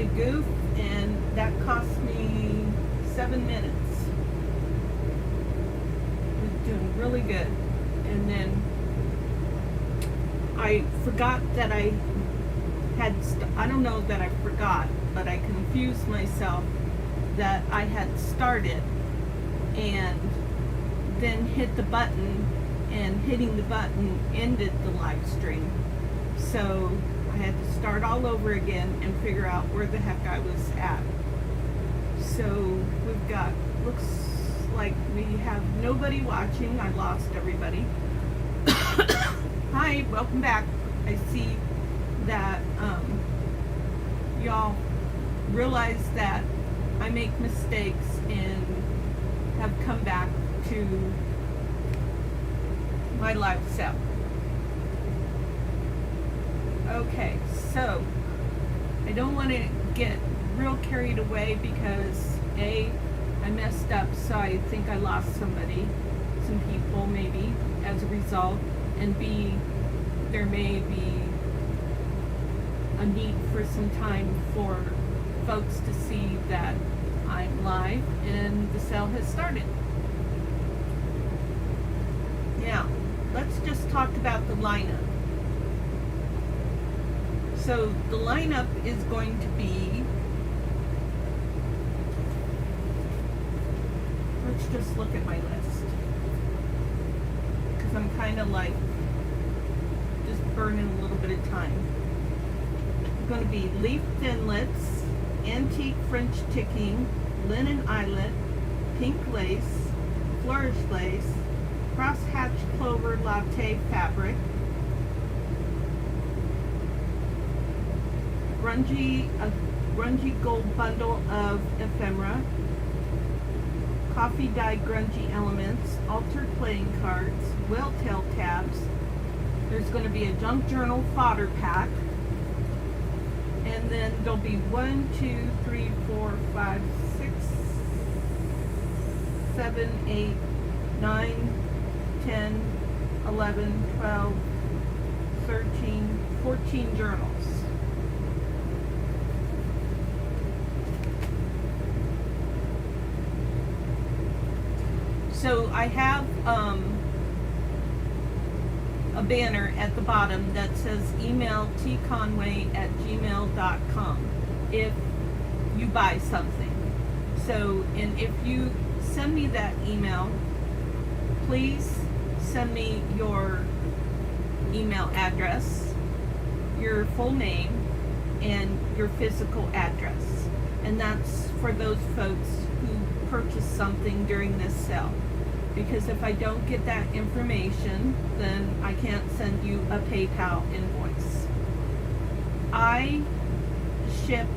made a goof, and that cost me 7 minutes. I was doing really good. And then I forgot that I had, I don't know that I forgot, but I confused myself that I had started and then hit the button, and hitting the button ended the live stream. So I had to start all over again and figure out where the heck I was at. So we've got, looks like we have nobody watching. I lost everybody. Hi, welcome back. I see that y'all realize that I make mistakes and have come back to my live self. Okay, so I don't want to get real carried away because A, I messed up, so I think I lost somebody, some people maybe as a result, and B, there may be a need for some time for folks to see that I'm live and the sale has started. Now, let's just talk about the lineup. So the lineup is going to be, let's just look at my list, because I'm kind of like just burning a little bit of time. It's going to be leaf thinlets, antique French ticking, linen eyelet, pink lace, flourish lace, crosshatch clover latte fabric, a grungy gold bundle of ephemera, coffee dyed grungy elements, altered playing cards, whale tail tabs. There's going to be a junk journal fodder pack, and then there'll be 1, 2, 3, 4, 5, 6, 7, 8, 9, 10, 11, 12, 13, 14 journals. So I have a banner at the bottom that says email tconway@gmail.com if you buy something. So, and if you send me that email, please send me your email address, your full name, and your physical address. And that's for those folks who purchase something during this sale. Because if I don't get that information, then I can't send you a PayPal invoice. I ship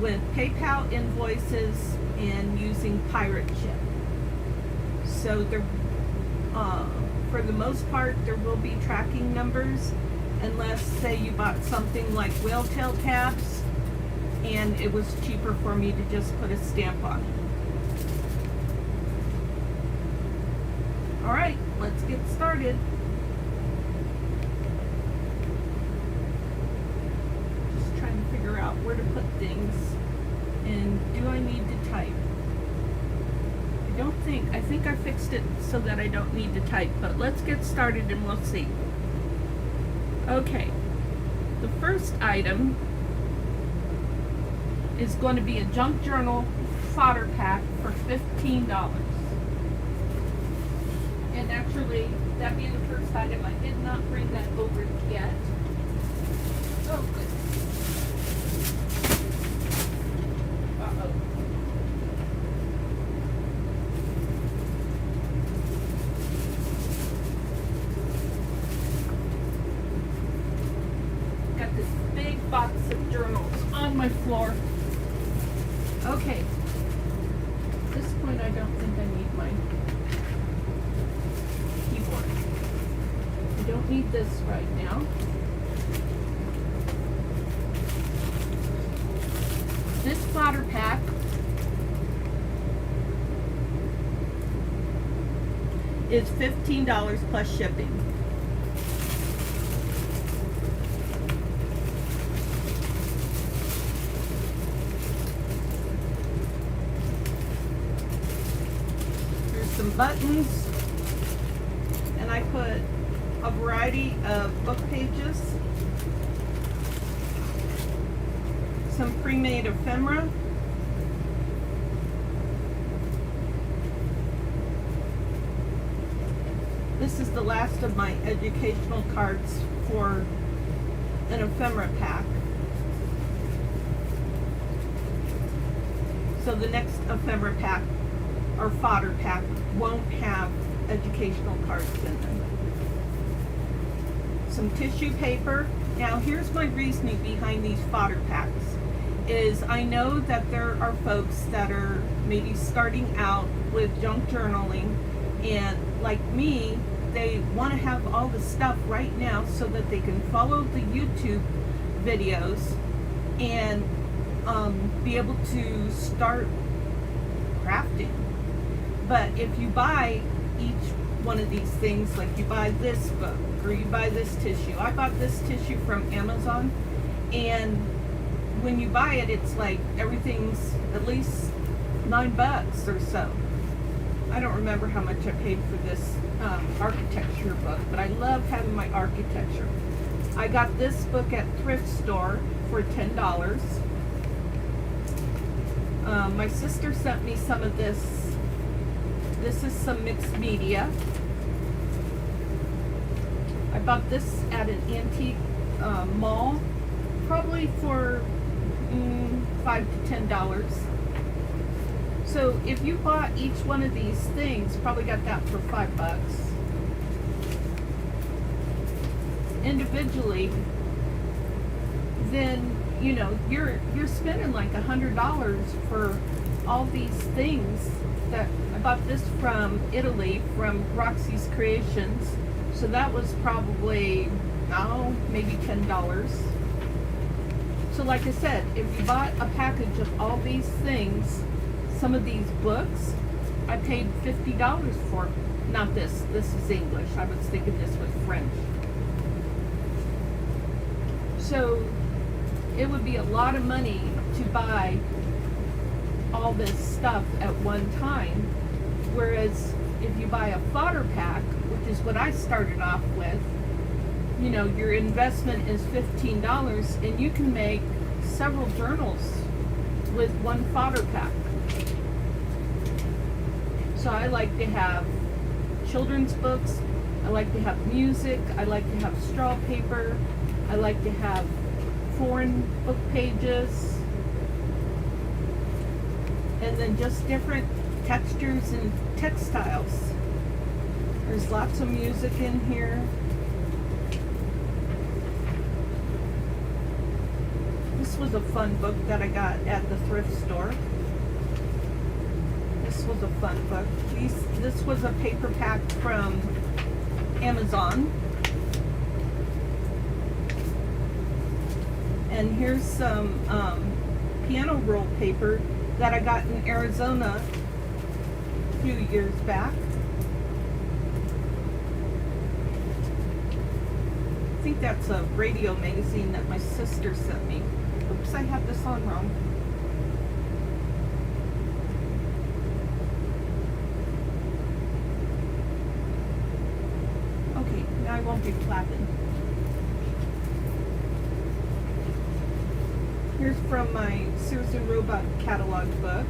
with PayPal invoices and using Pirate Ship. So there, for the most part, there will be tracking numbers, unless, say, you bought something like whale tail tabs, and it was cheaper for me to just put a stamp on it. Alright, let's get started. Just trying to figure out where to put things. And do I need to type? I think I fixed it so that I don't need to type, but let's get started and we'll see. Okay, the first item is going to be a junk journal fodder pack for $15. And actually, that being the first item, I did not bring that over yet. Oh, good. Uh-oh. Got this big box of journals on my floor. Okay. At this point, I don't think I need my keyboard. I don't need this right now. This fodder pack is $15 plus shipping. buttons, and I put a variety of book pages, some pre-made ephemera, this is the last of my educational cards for an ephemera pack. So the next ephemera pack or fodder pack won't have educational cards in them. Some tissue paper. Now here's my reasoning behind these fodder packs. Is I know that there are folks that are maybe starting out with junk journaling, and like me, they want to have all the stuff right now so that they can follow the YouTube videos and be able to start crafting. But if you buy each one of these things, like you buy this book or you buy this tissue, I bought this tissue from Amazon, and when you buy it, it's like everything's at least $9 or so. I don't remember how much I paid for this architecture book, but I love having my architecture. I got this book at thrift store for $10. My sister sent me some of this. This is some mixed media. I bought this at an antique mall, probably for $5 to $10. So if you bought each one of these things, probably got that for $5. Individually, then you know you're spending like $100 for all these things. That I bought this from Italy, from Roxy's Creations, so that was probably maybe $10. So like I said, if you bought a package of all these things, some of these books, I paid $50 for. Not this. This is English. I was thinking this was French. So it would be a lot of money to buy all this stuff at one time. Whereas if you buy a fodder pack, which is what I started off with, you know, your investment is $15 and you can make several journals with one fodder pack. So I like to have children's books, I like to have music, I like to have straw paper, I like to have foreign book pages, and then just different textures and textiles. There's lots of music in here. This was a fun book that I got at the thrift store. This was a fun book. This was a paper pack from Amazon. And here's some piano roll paper that I got in Arizona a few years back. I think that's a radio magazine that my sister sent me. Oops, I have this on wrong. Okay, now I won't be flapping. Here's from my Sears and Roebuck catalog book.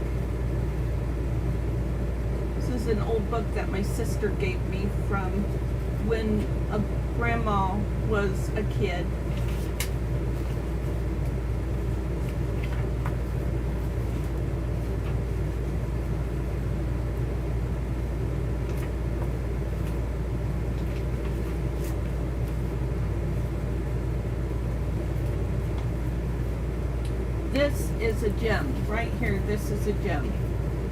This is an old book that my sister gave me from when a grandma was a kid. This is a gem. Right here, this is a gem.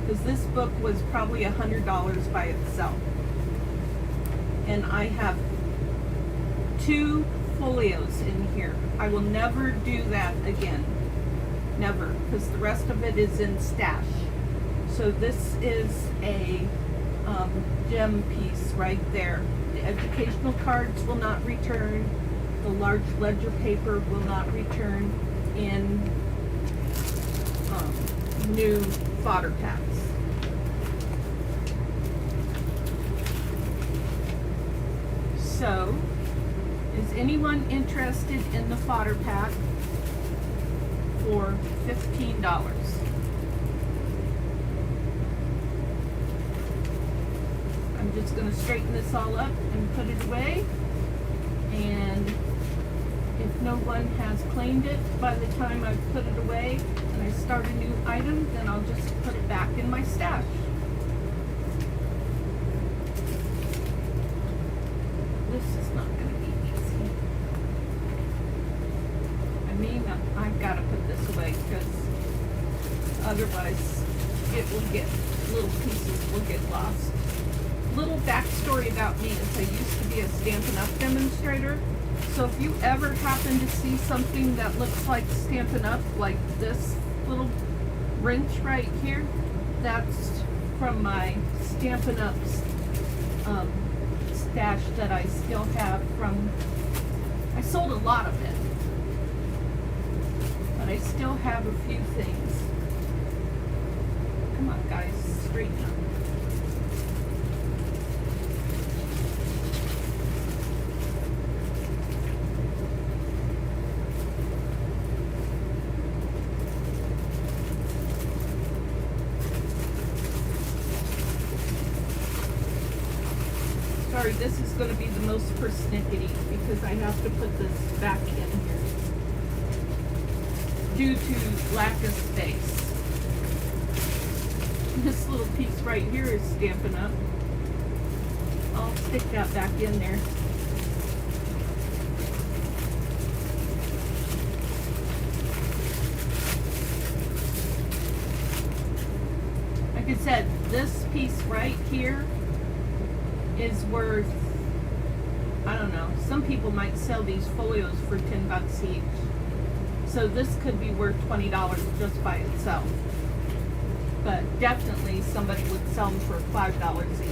Because this book was probably $100 by itself. And I have 2 folios in here. I will never do that again. Never. Because the rest of it is in stash. So this is a gem piece right there. The educational cards will not return. The large ledger paper will not return in new fodder packs. So, is anyone interested in the fodder pack for $15? I'm just going to straighten this all up and put it away. And if no one has claimed it by the time I put it away and I start a new item, then I'll just put it back in my stash. This is not going to be easy. I mean, I've got to put this away because otherwise it will get, little pieces will get lost. Little backstory about me is I used to be a Stampin' Up! Demonstrator. So if you ever happen to see something that looks like Stampin' Up!, like this little wrench right here, that's from my Stampin' Up! Stash that I still have from, I sold a lot of it, but I still have a few things. Come on guys, straighten up. Sorry, this is going to be the most persnickety because I have to put this back in here due to lack of space. This little piece right here is Stampin' Up! I'll stick that back in there. Like I said, this piece right here is worth, I don't know, some people might sell these folios for $10 each. So this could be worth $20 just by itself. But definitely somebody would sell them for $5 each.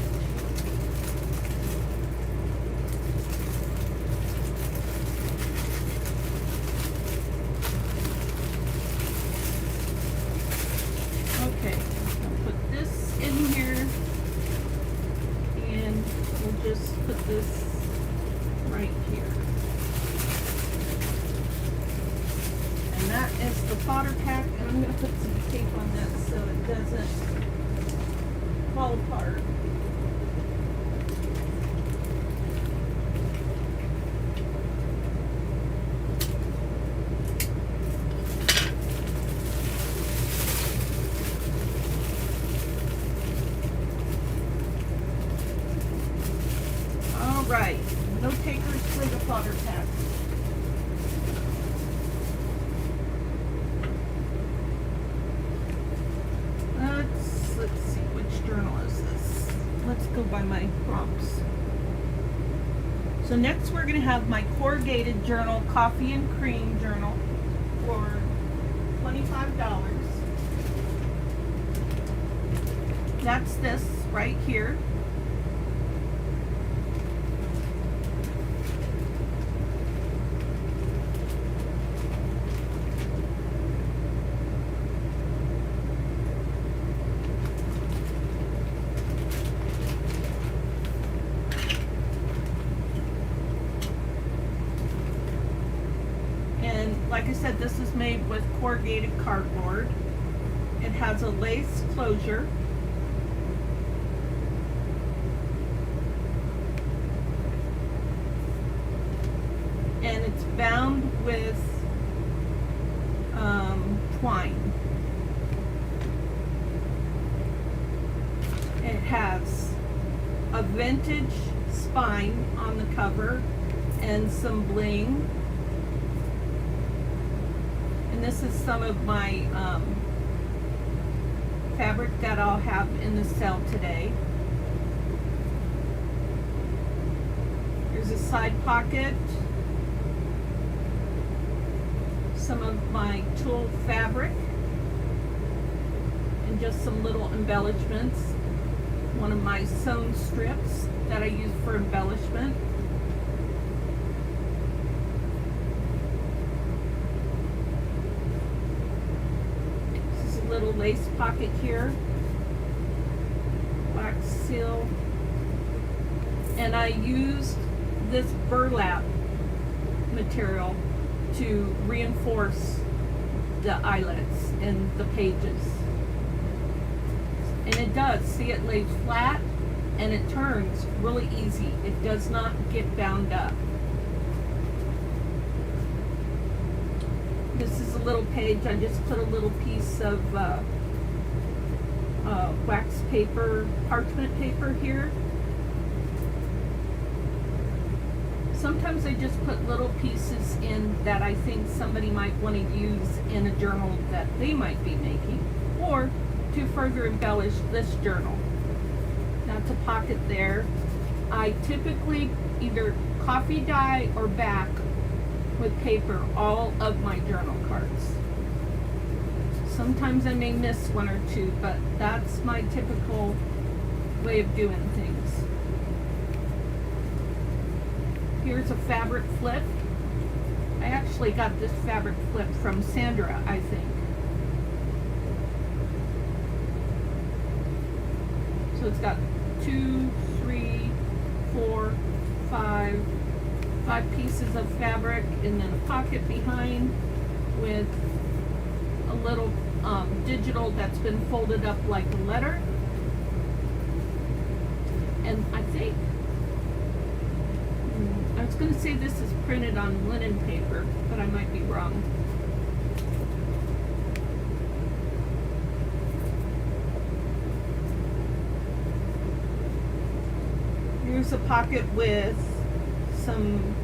Okay, I'll put this in here. And we'll just put this right here. And that is the fodder pack, and I'm going to put some tape on that so it doesn't fall apart. Right, no takers for the fodder pack. Let's see, which journal is this? Let's go by my prompts. So next we're going to have my corrugated journal, coffee and cream journal for $25. That's this right here. Like I said, this is made with corrugated cardboard. It has a lace closure. And it's bound with twine. It has a vintage spine on the cover and some bling. And this is some of my fabric that I'll have in the sale today. There's a side pocket, some of my tulle fabric, and just some little embellishments. One of my sewn strips that I use for embellishment. Little lace pocket here, wax seal, and I used this burlap material to reinforce the eyelets and the pages. And it does. See, it lays flat and it turns really easy. It does not get bound up. This is a little page. I just put a little piece of wax paper, parchment paper here. Sometimes I just put little pieces in that I think somebody might want to use in a journal that they might be making, or to further embellish this journal. That's a pocket there. I typically either coffee dye or back with paper all of my journal cards. Sometimes I may miss one or two, but that's my typical way of doing things. Here's a fabric flip. I actually got this fabric flip from Sandra, I think. So it's got 2, 3, 4, 5 pieces of fabric, and then a pocket behind with a little digital that's been folded up like a letter. And I think, I was going to say this is printed on linen paper, but I might be wrong. Here's a pocket with some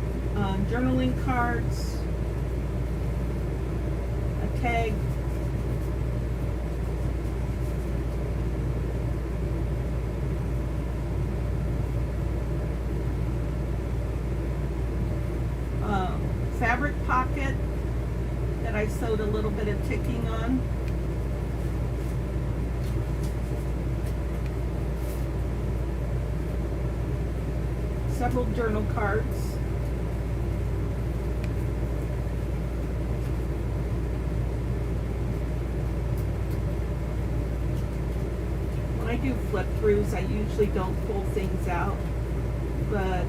journaling cards, a tag, fabric pocket that I sewed a little bit of ticking on. Several journal cards. When I do flip throughs, I usually don't pull things out, but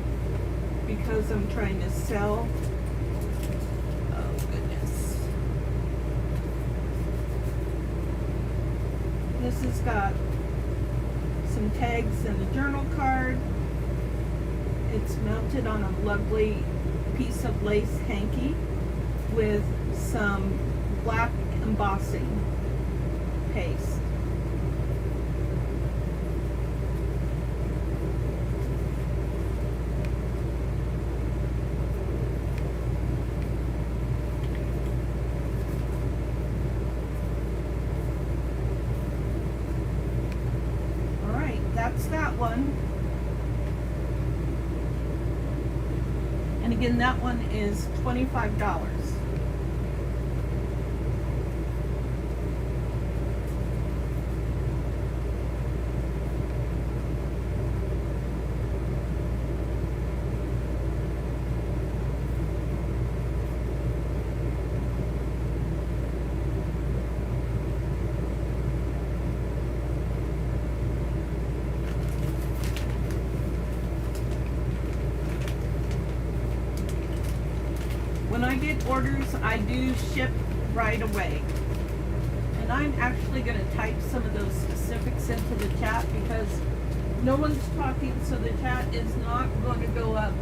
because I'm trying to sell, oh goodness. This has got some tags and a journal card. It's mounted on a lovely piece of lace hanky with some black embossing paste. All right, that's that one. And again, that one is $25. When I get orders, I do ship right away. And I'm actually going to type some of those specifics into the chat because no one's talking, so the chat is not going to go up,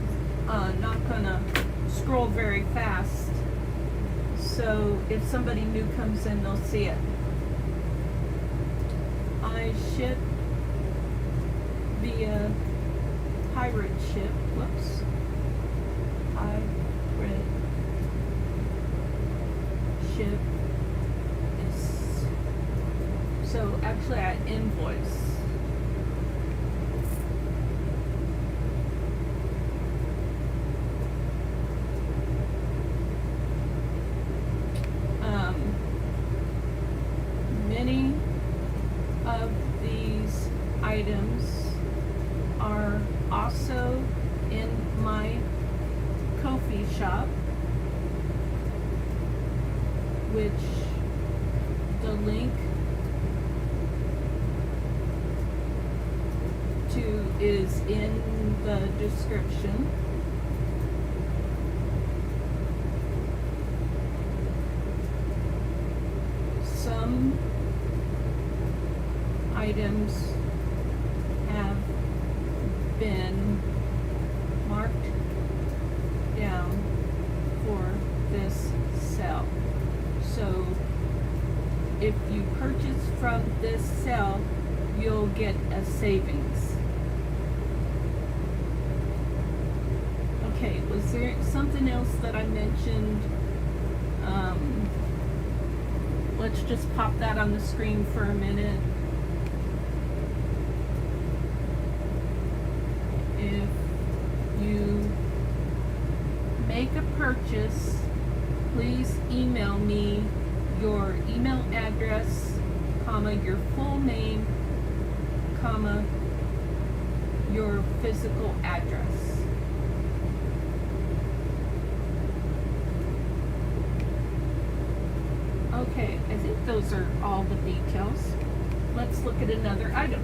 not going to scroll very fast. So if somebody new comes in, they'll see it. I ship via pirate ship. Whoops. Pirate ship is, so actually I invoice. Many of these items are also in my Ko-fi shop, which the link to is in the description. items have been marked down for this sale. So if you purchase from this sale, you'll get a savings. Okay, was there something else that I mentioned? Let's just pop that on the screen for a minute. If you make a purchase, please email me your email address, comma, your full name, comma, your physical address. Okay, I think those are all the details. Let's look at another item.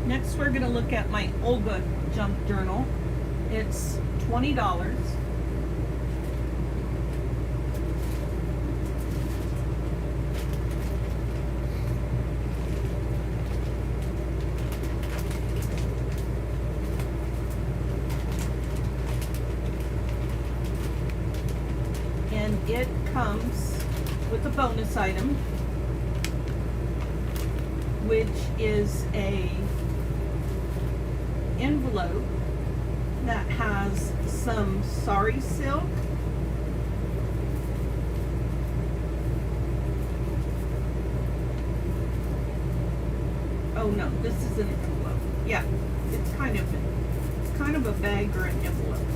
Next, we're going to look at my Olga junk journal. It's $20. And it comes with a bonus item, which is a envelope that has some sari silk, oh no, this is an envelope. Yeah, it's kind of a bag or an envelope.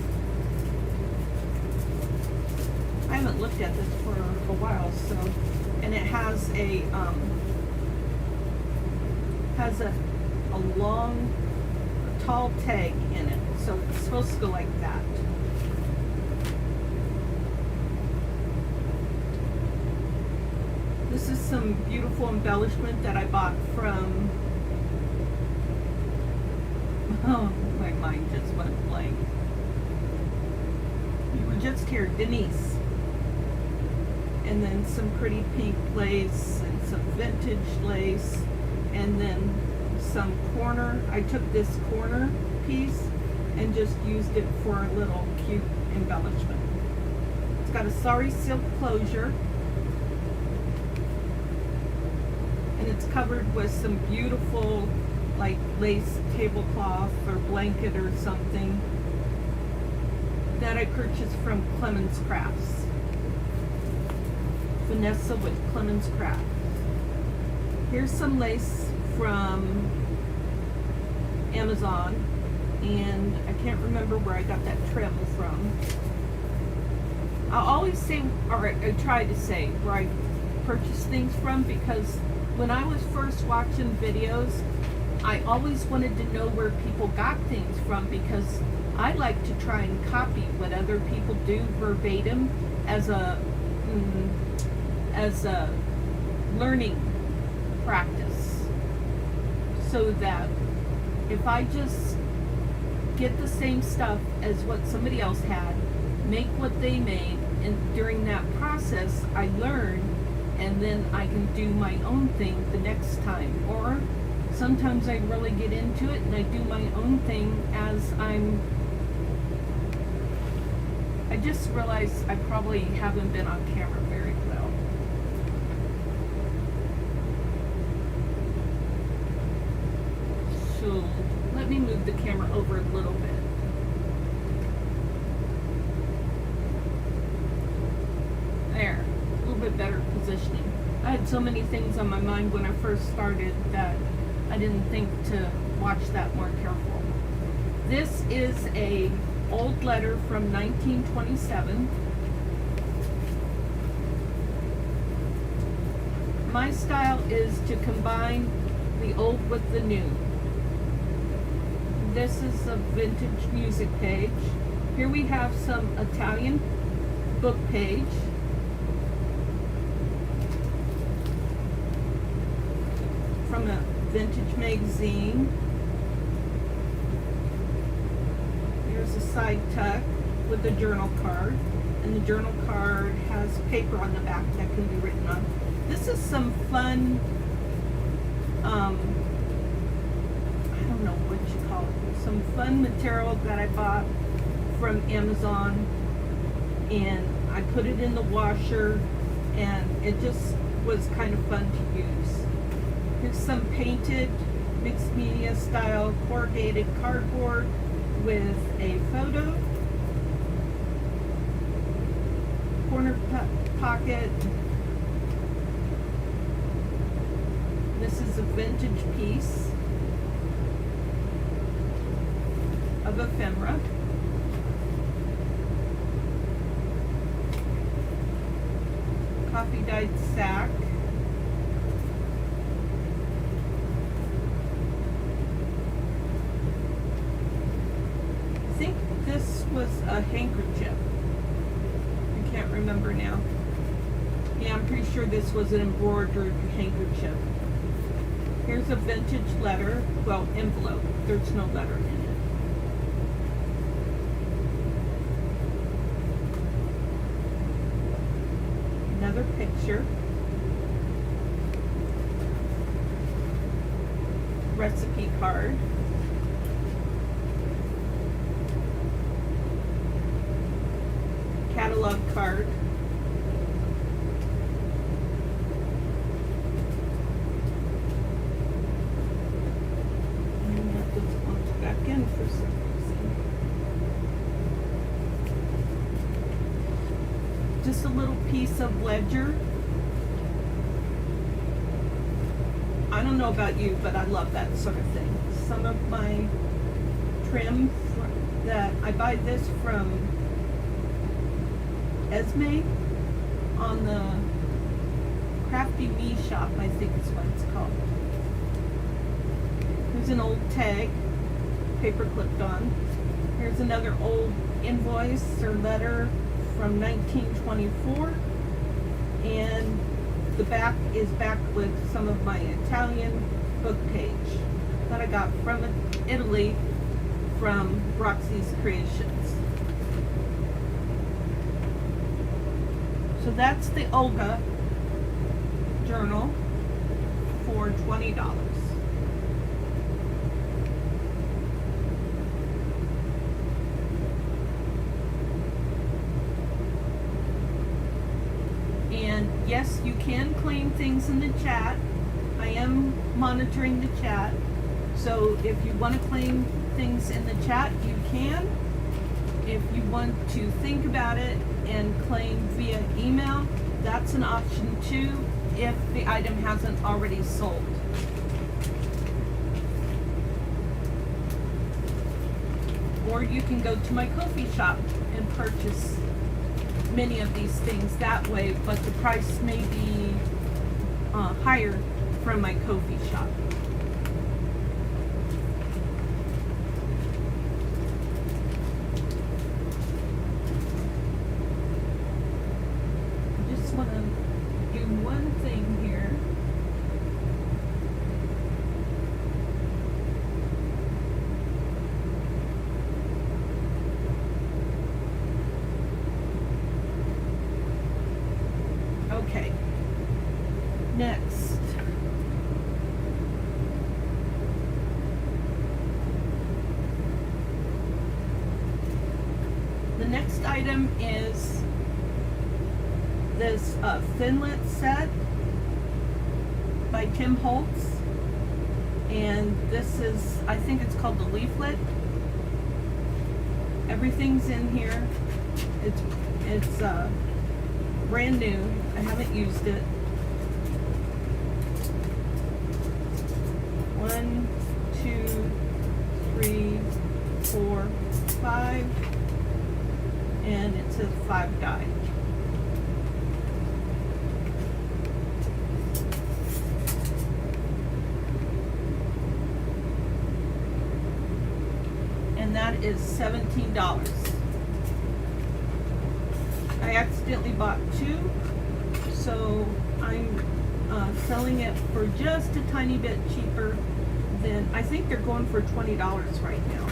I haven't looked at this for a while, so, and it has a long, tall tag in it, so it's supposed to go like that. This is some beautiful embellishment that I bought from, oh, my mind just went blank. You were just here, Denise. And then some pretty pink lace and some vintage lace, and then some corner. I took this corner piece and just used it for a little cute embellishment. It's got a sari silk closure, and it's covered with some beautiful like lace tablecloth or blanket or something that I purchased from Clemens Crafts. Vanessa with Clemens Crafts. Here's some lace from Amazon, and I can't remember where I got that treble from. I always say, or I try to say, where I purchase things from, because when I was first watching videos, I always wanted to know where people got things from, because I like to try and copy what other people do verbatim as a learning practice, so that if I just get the same stuff as what somebody else had, make what they made, and during that process I learn, and then I can do my own thing the next time. Or sometimes I really get into it and I do my own thing as I just realized I probably haven't been on camera very well. So let me move the camera over a little bit. There, a little bit better positioning. I had so many things on my mind when I first started that I didn't think to watch that more careful. This is a old letter from 1927. My style is to combine the old with the new. This is a vintage music page. Here we have some Italian book page. From a vintage magazine. Here's a side tuck with a journal card. and the journal card has paper on the back that can be written on. This is some fun, I don't know what you call it, some fun material that I bought from Amazon, and I put it in the washer, and it just was kind of fun to use. Here's some painted mixed media style corrugated cardboard with a photo, corner pocket. This is a vintage piece of ephemera. Coffee dyed sack. I think this was a handkerchief. I can't remember now. Yeah, I'm pretty sure this was an embroidered handkerchief. Here's a vintage letter, well, envelope. There's no letter in it. Another picture. Recipe card. Catalog card. And that doesn't want to back in for some reason. Just a little piece of ledger. I don't know about you, but I love that sort of thing. Some of my trim that I buy this from Esme on the Crafty Me shop, I think is what it's called. Here's an old tag, paper clipped on. Here's another old invoice or letter from 1924, and the back is back with some of my Italian book page that I got from Italy from Roxy's Creations. So that's the Olga journal for $20. And yes, you can claim things in the chat. I am monitoring the chat. So if you want to claim things in the chat, you can. If you want to think about it and claim via email, that's an option too, if the item hasn't already sold. Or you can go to my Ko-fi shop and purchase many of these things that way, but the price may be higher from my Ko-fi shop. I just want to do one thing here. Okay, next. The next item is this Thinlet set by Tim Holtz, and this is, I think it's called the leaflet. Everything's in here. It's brand new. I haven't used it. 1, 2, 3, 4, 5, and it says 5 die. And that is $17. I accidentally bought 2, so I'm selling it for just a tiny bit cheaper than, I think they're going for $20 right now.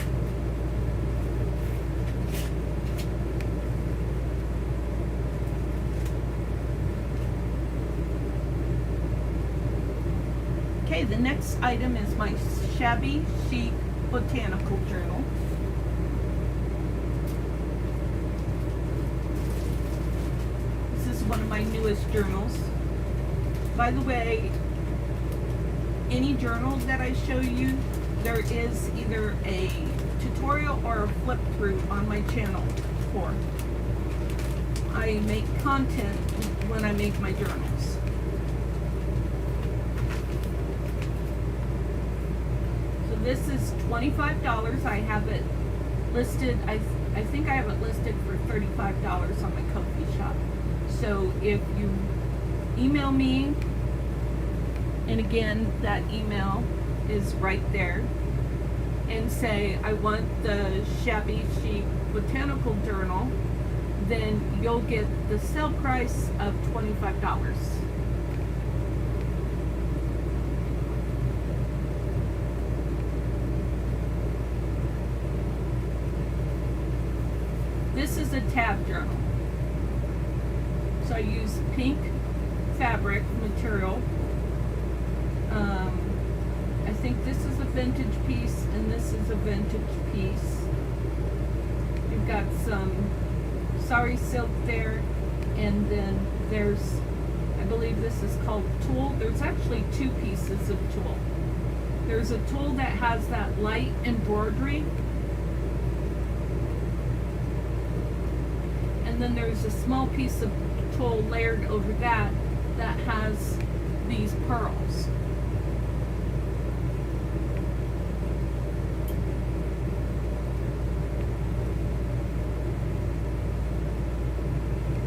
the next item is my Shabby Chic Botanical Journal. This is one of my newest journals. By the way, any journal that I show you, there is either a tutorial or a flip through on my channel for. I make content when I make my journals. So this is $25. I have it listed, I think I have it listed for $35 on my Ko-fi shop. So if you email me, and again, that email is right there, and say, I want the Shabby Chic Botanical Journal, then you'll get the sale price of $25. This is a tab journal. So I use pink fabric material. I think this is a vintage piece and this is a vintage piece. You've got some sari silk there, and then there's, I believe this is called tulle. There's actually two pieces of tulle. There's a tulle that has that light embroidery, and then there's a small piece of tulle layered over that that has these pearls.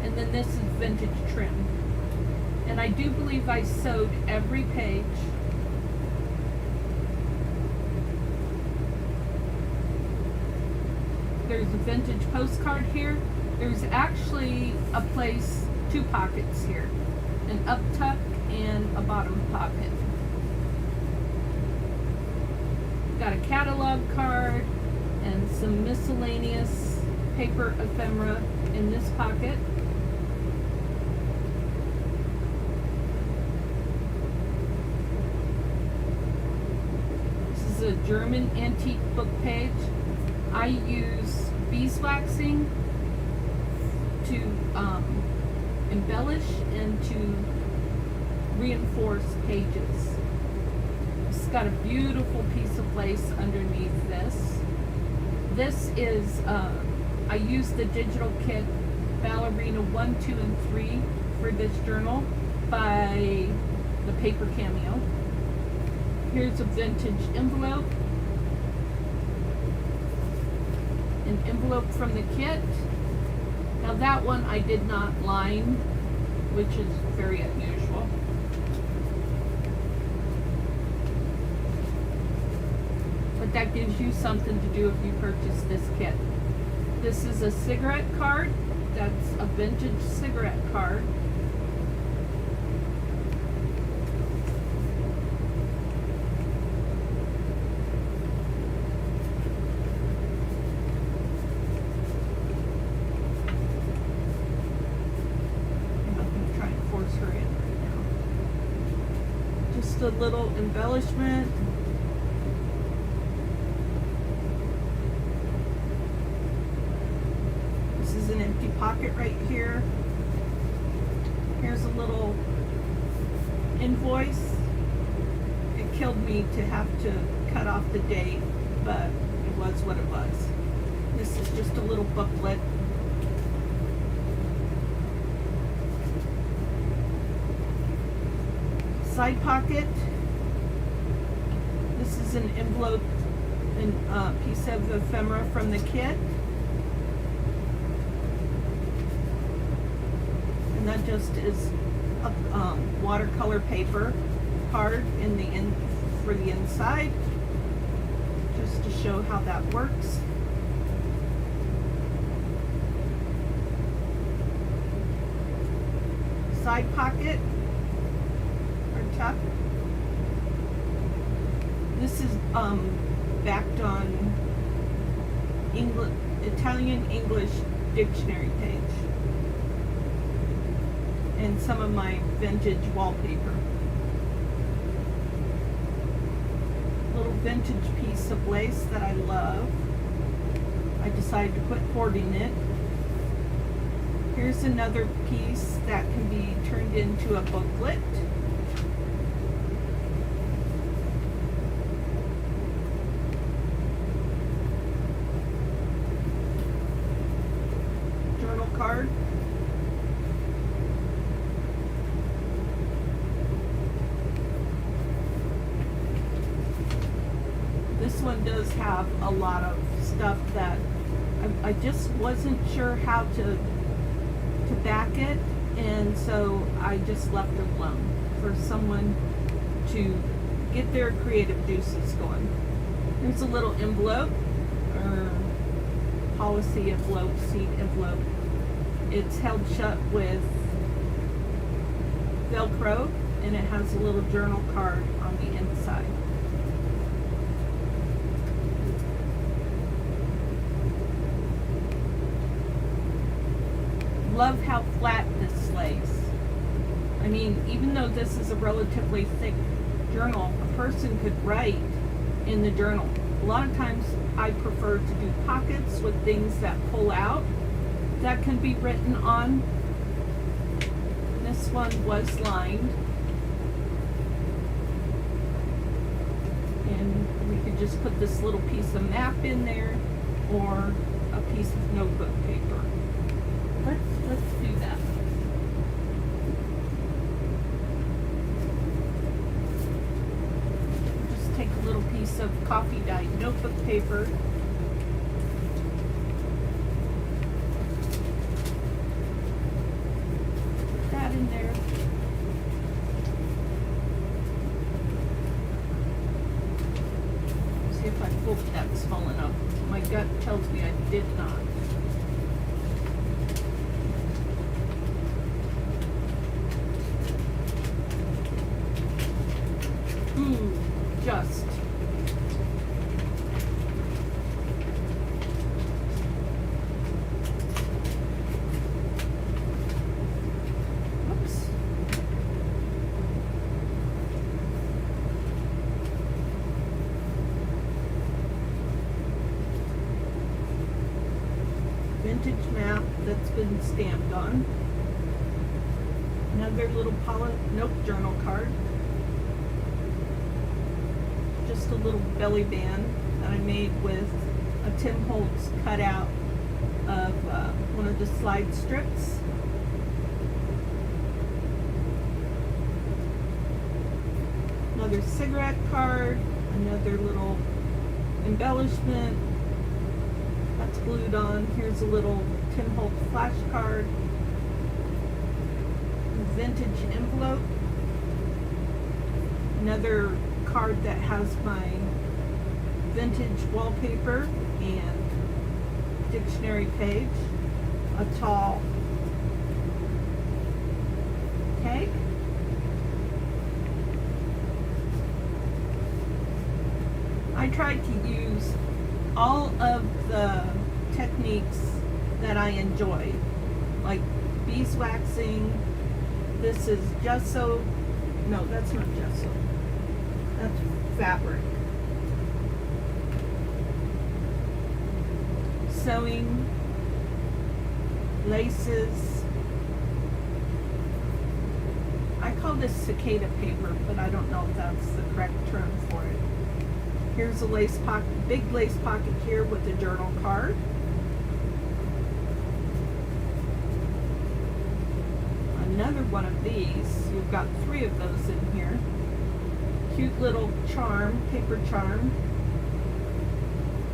And then this is vintage trim. And I do believe I sewed every page. There's a vintage postcard here. There's actually a place, two pockets here. An up tuck and a bottom pocket. Got a catalog card and some miscellaneous paper ephemera in this pocket. This is a German antique book page. I use beeswaxing to embellish and to reinforce pages. It's got a beautiful piece of lace underneath this. This is, I use the digital kit Ballerina 1, 2, and 3 for this journal by the Paper Cameo. Here's a vintage envelope. An envelope from the kit. Now that one I did not line, which is very unusual. But that gives you something to do if you purchase this kit. This is a cigarette card. That's a vintage cigarette card. A little embellishment. This is an empty pocket right here. Here's a little invoice. It killed me to have to cut off the date, but it was what it was. This is just a little booklet. Side pocket. This is an envelope and piece of ephemera from the kit. And that just is a watercolor paper card in the for the inside, just to show how that works. Side pocket. This is backed on Italian-English dictionary page, and some of my vintage wallpaper. little vintage piece of lace that I love. I decided to quit hoarding it. Here's another piece that can be turned into a booklet. Journal card. This one does have a lot of stuff that I just wasn't sure how to back it, and so I just left it alone for someone to get their creative juices going. There's a little envelope, or policy envelope, seat envelope. It's held shut with Velcro, and it has a little journal card on the inside. Love how flat this lays. I mean, even though this is a relatively thick journal, a person could write in the journal. A lot of times I prefer to do pockets with things that pull out that can be written on. This one was lined, and we could just put this little piece of map in there or a piece of notebook paper. Let's do that. Just take a little piece of coffee dyed notebook paper. Put that in there. See if I hope that's small enough. My gut tells me I did not. Just. Oops. Vintage map that's been stamped on. Another little journal card. Just a little belly band that I made with a Tim Holtz cutout of one of the slide strips. Another cigarette card, another little embellishment that's glued on. Here's a little Tim Holtz flashcard, vintage envelope, another card that has my vintage wallpaper and dictionary page, a tall keg, I tried to use all of the techniques that I enjoy, like beeswaxing. This is gesso. No, that's not gesso. That's fabric. Sewing, laces. I call this cicada paper, but I don't know if that's the correct term for it. Here's a lace pocket, big lace pocket here with a journal card. Another one of these. You've got 3 of those in here. Cute little charm, paper charm.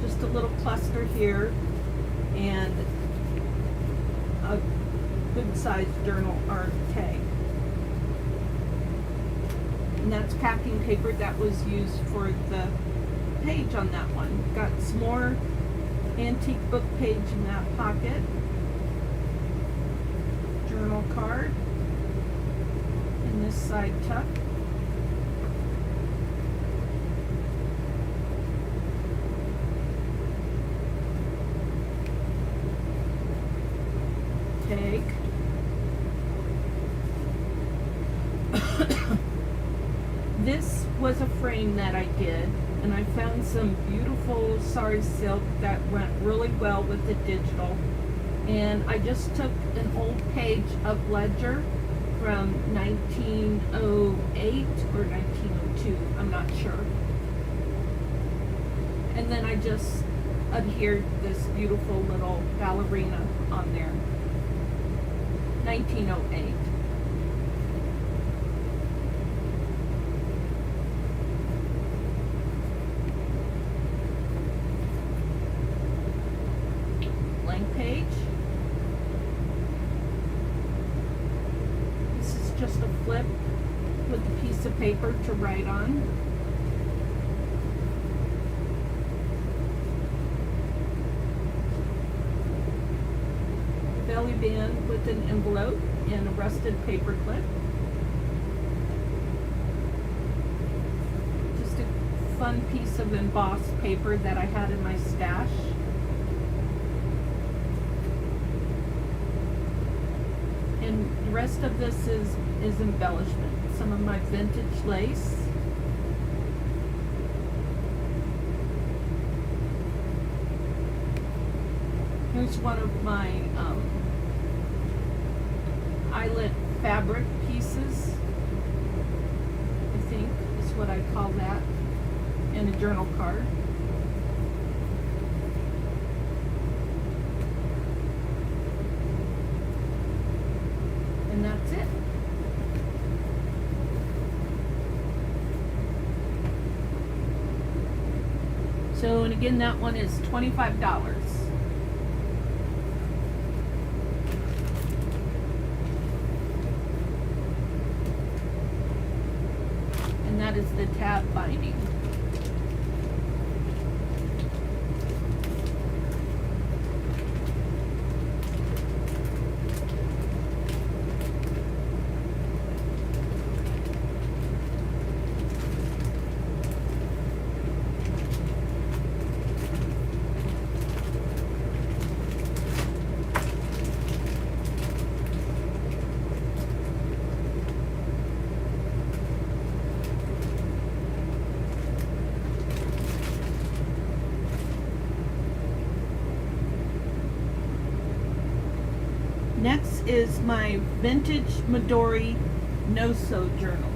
Just a little cluster here, and a good sized journal or tag. And that's packing paper that was used for the page on that one. Got some more antique book page in that pocket. Journal card in this side tuck. Tag. This was a frame that I did, and I found some beautiful sari silk that went really well with the digital. And I just took an old page of Ledger from 1908 or 1902, I'm not sure. And then I just adhered this beautiful little ballerina on there. 1908. Blank page. This is just a flip with a piece of paper to write on. Belly band with an envelope and a rusted paper clip. Just a fun piece of embossed paper that I had in my stash. And the rest of this is embellishment. Some of my vintage lace. Here's one of my eyelet fabric pieces, I think is what I call that, and a journal card. And that's it. So, and again, that one is $25. And that is the tab binding. Next is my vintage Midori no-sew journal.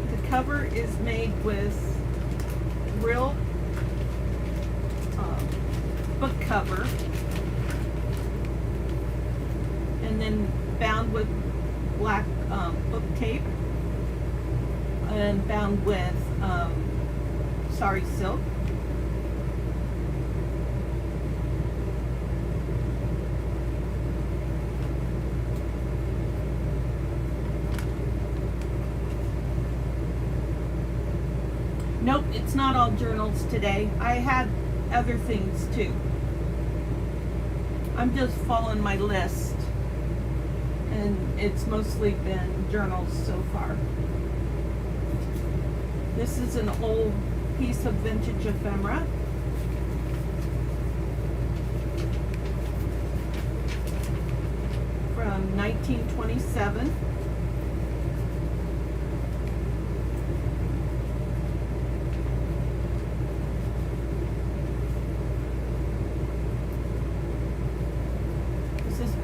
The cover is made with real book cover, and then bound with black book tape, and bound with sari silk. Nope, it's not all journals today. I had other things too. I'm just following my list, and it's mostly been journals so far. This is an old piece of vintage ephemera. From 1927.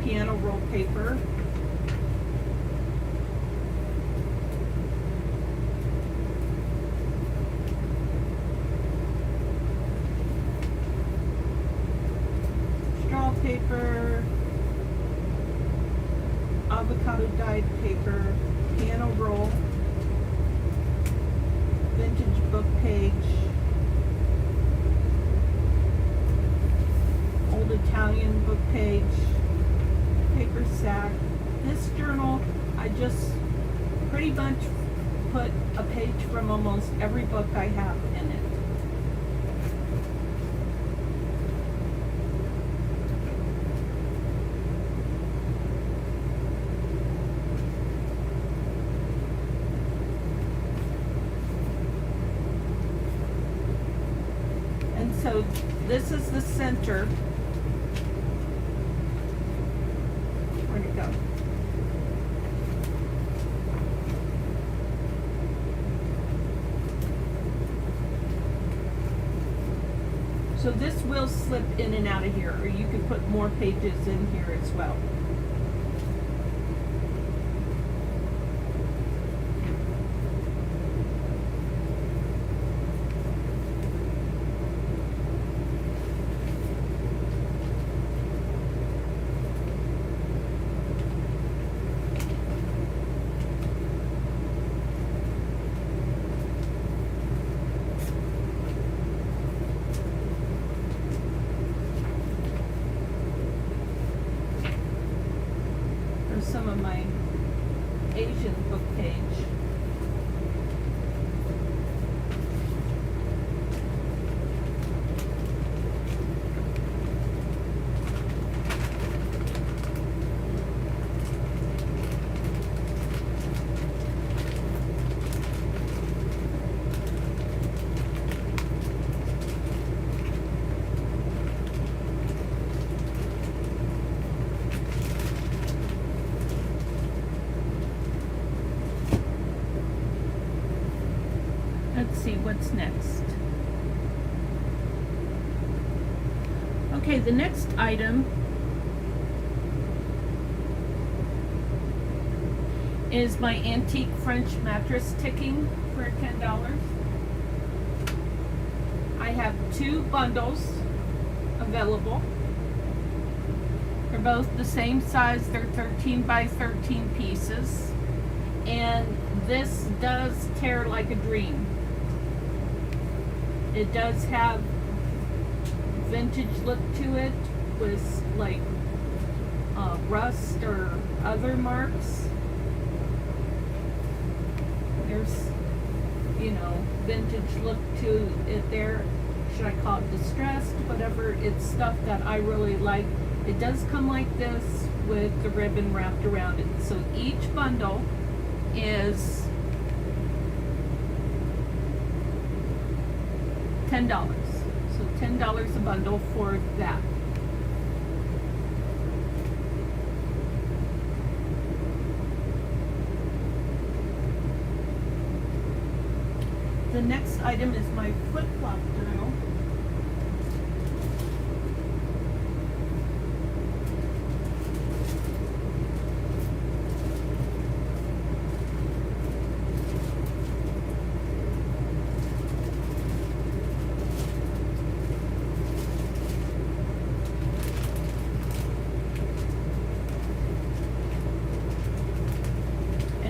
Piano roll paper. Straw paper. Avocado dyed paper. Piano roll. Vintage book page. Old Italian book page. Paper sack. This journal, I just pretty much put a page from almost every book I have in it. So this is the center. Where'd it go? So this will slip in and out of here, or you can put more pages in here as well. Some of my Asian book page. Let's see what's next. Okay, the next item is my antique French mattress ticking for $10. I have 2 bundles available. They're both the same size. They're 13 by 13 pieces. And this does tear like a dream. It does have vintage look to it with like rust or other marks. There's, you know, vintage look to it there. Should I call it distressed? Whatever. It's stuff that I really like. It does come like this with the ribbon wrapped around it. So each bundle is $10. So $10 a bundle for that. The next item is my flip-flop journal.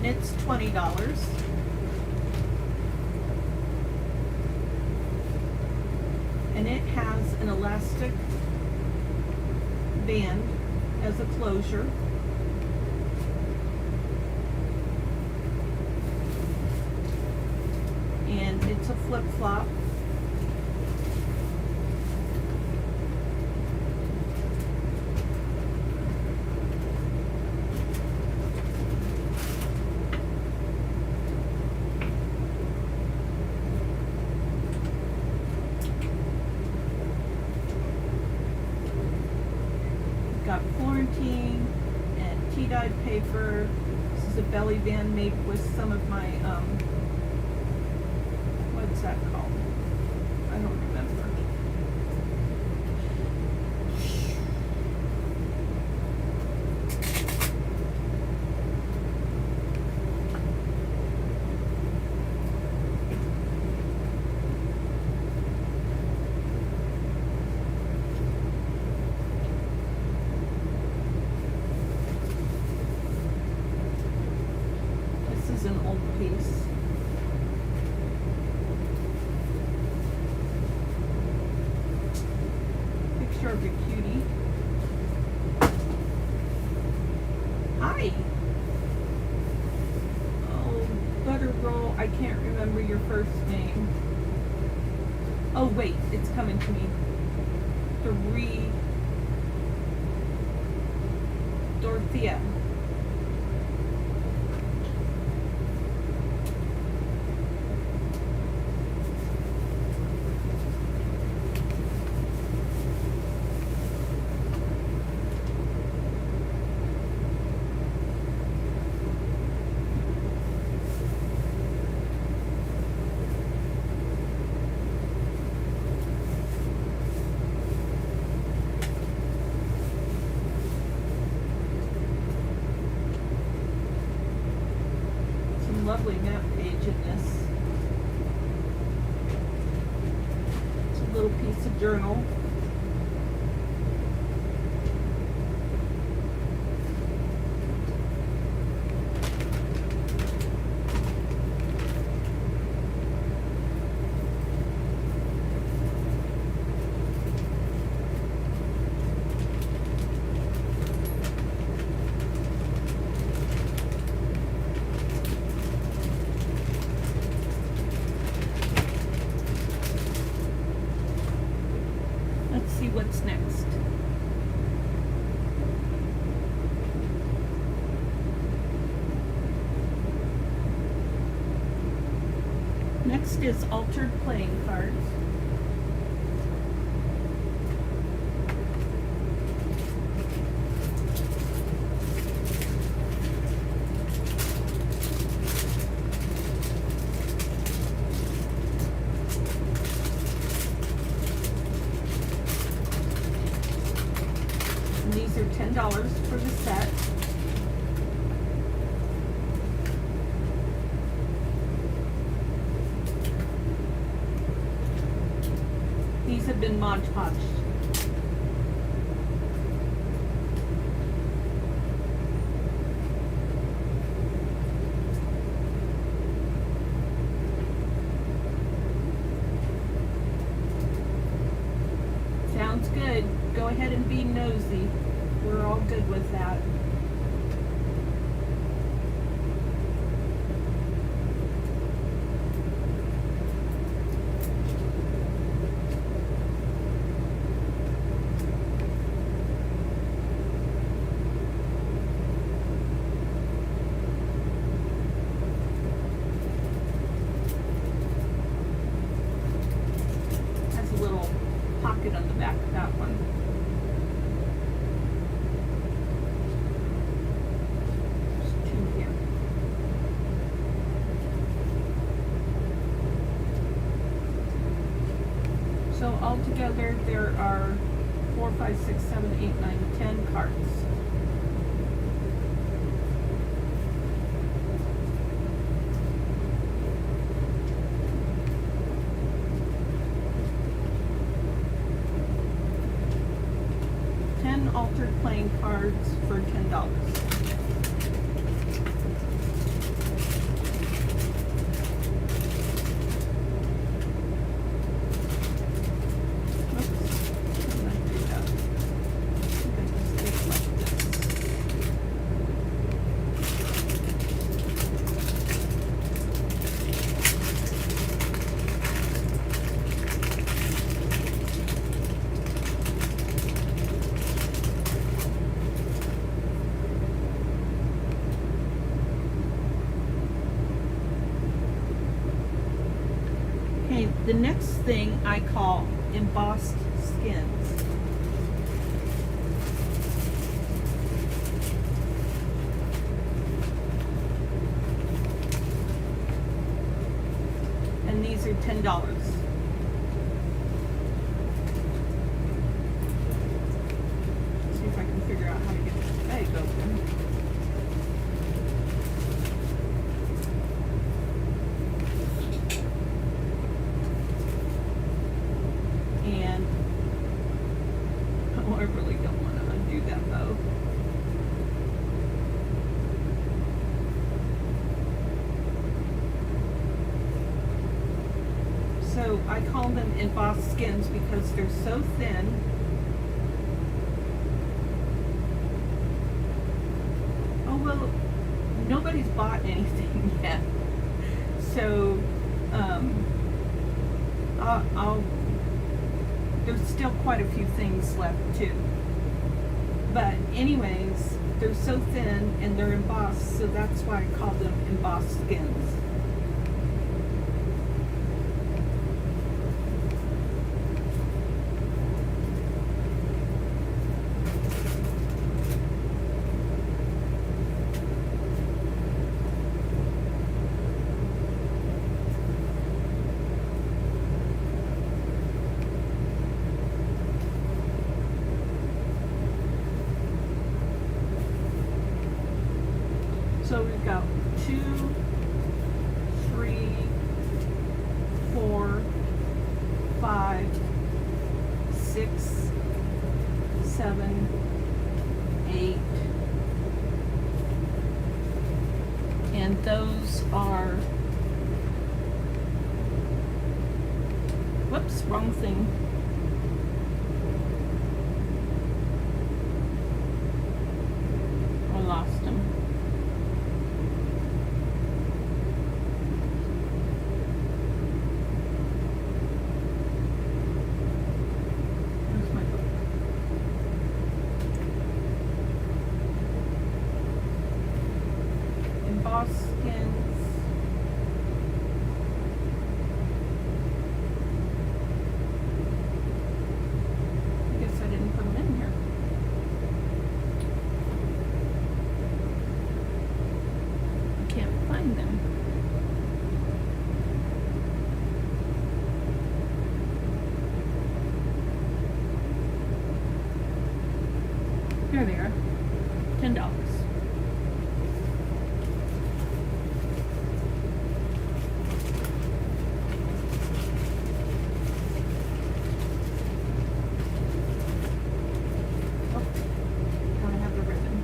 It's $20. And it has an elastic band as a closure. And it's a flip-flop. Got Florentine and tea-dyed paper. This is a belly band made with some of my, what's that called? I don't remember. An old piece. Picture of a cutie. Hi. Oh, Butter Roll. I can't remember your first name. Oh wait, it's coming to me. Dorothea. little piece of journal. Let's see what's next. Next is altered playing cards. And these are $10 for the set. These have been Mod Podged. Sounds good. Go ahead and be nosy. We're all good with that. Has a little pocket on the back of that one. There's two here. So altogether there are 4, 5, 6, 7, 8, 9, 10 cards. Altered playing cards for $10. Okay, the next thing I call embossed skins. And these are $10. See if I can figure out how to get this bag open. I really don't want to undo that though. So I call them embossed skins because they're so thin. Oh well, nobody's bought anything yet. So there's still quite a few things left too. But anyways, they're so thin and they're embossed, so that's why I call them embossed skins. So we've got 2, 3, 4, 5, 6, 7, 8, and those are, whoops, wrong thing. I lost them. Where's my book? Embossed skins. I guess I didn't put them in here. I can't find them. Here they are. $10. Oh, gotta have the ribbon.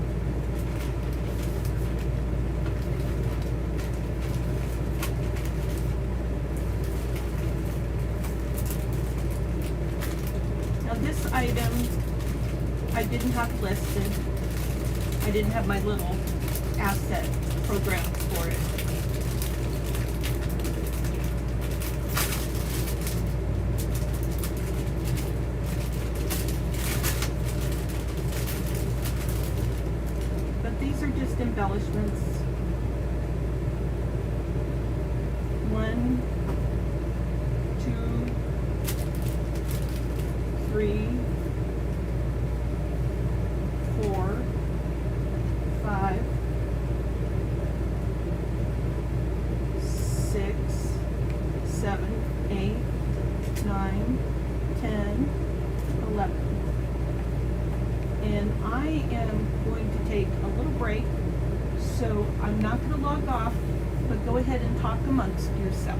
Now this item I didn't have listed. I didn't have my little asset program for it. But these are just embellishments. 1, 2, 3, 4, 5, 6, 7, 8, 9, 10, 11. And I am going to take a little break, so I'm not going to log off, but go ahead and talk amongst yourself.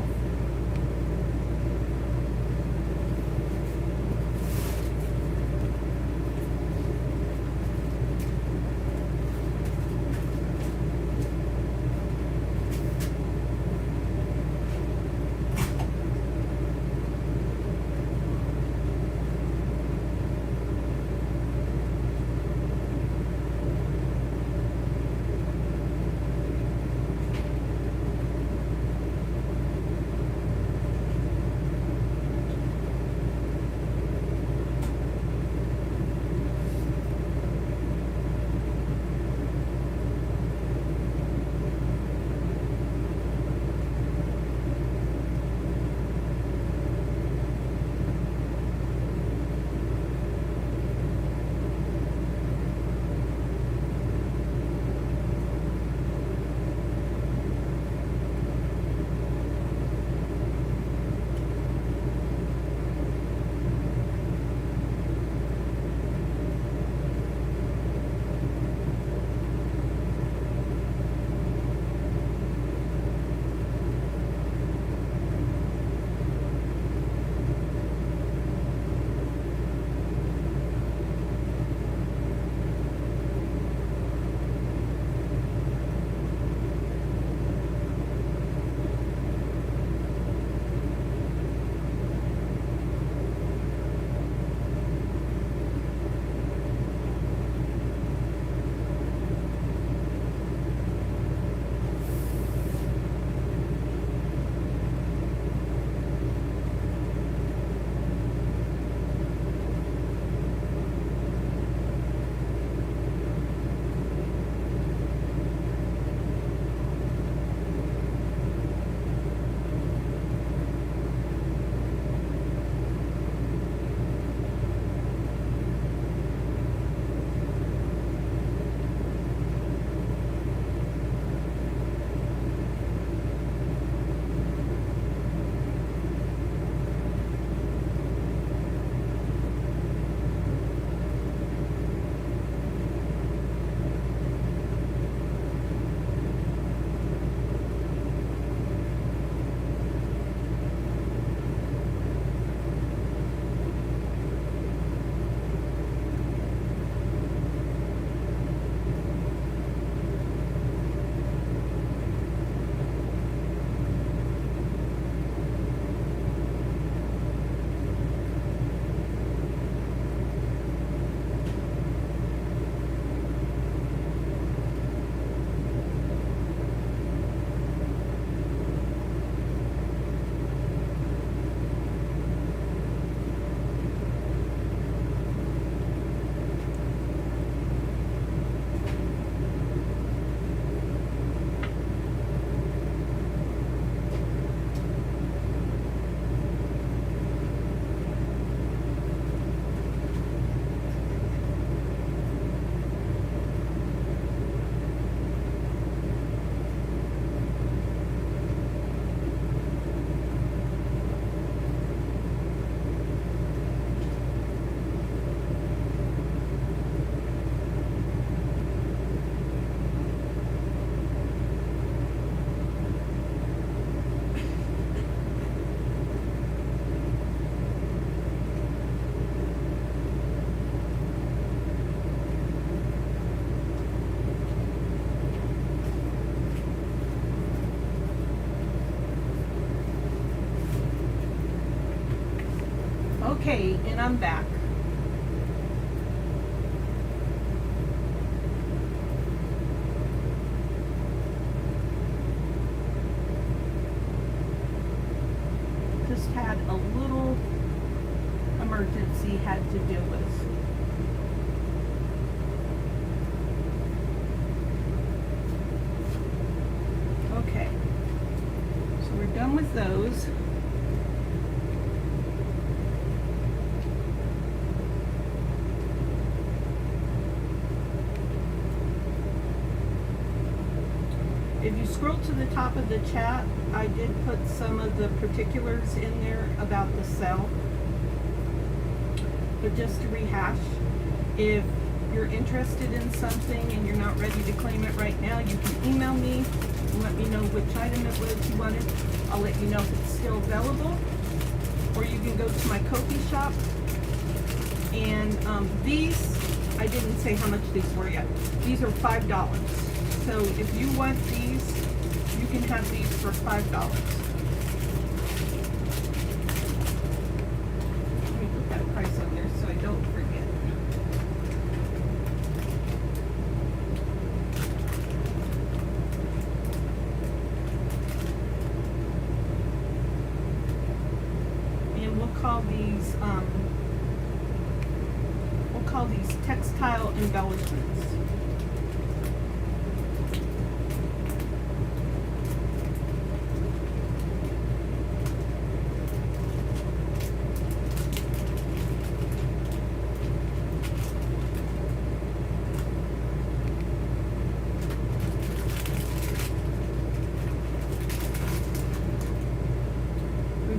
Okay, and I'm back. Just had a little emergency had to deal with. Okay, so we're done with those. If you scroll to the top of the chat, I did put some of the particulars in there about the sale. But just to rehash, if you're interested in something and you're not ready to claim it right now, you can email me and let me know which item it was you wanted. I'll let you know if it's still available. Or you can go to my Ko-fi shop. And these, I didn't say how much these were yet. These are $5. So if you want these, you can have these for $5. Let me put that price on there so I don't forget. And we'll call these textile embellishments.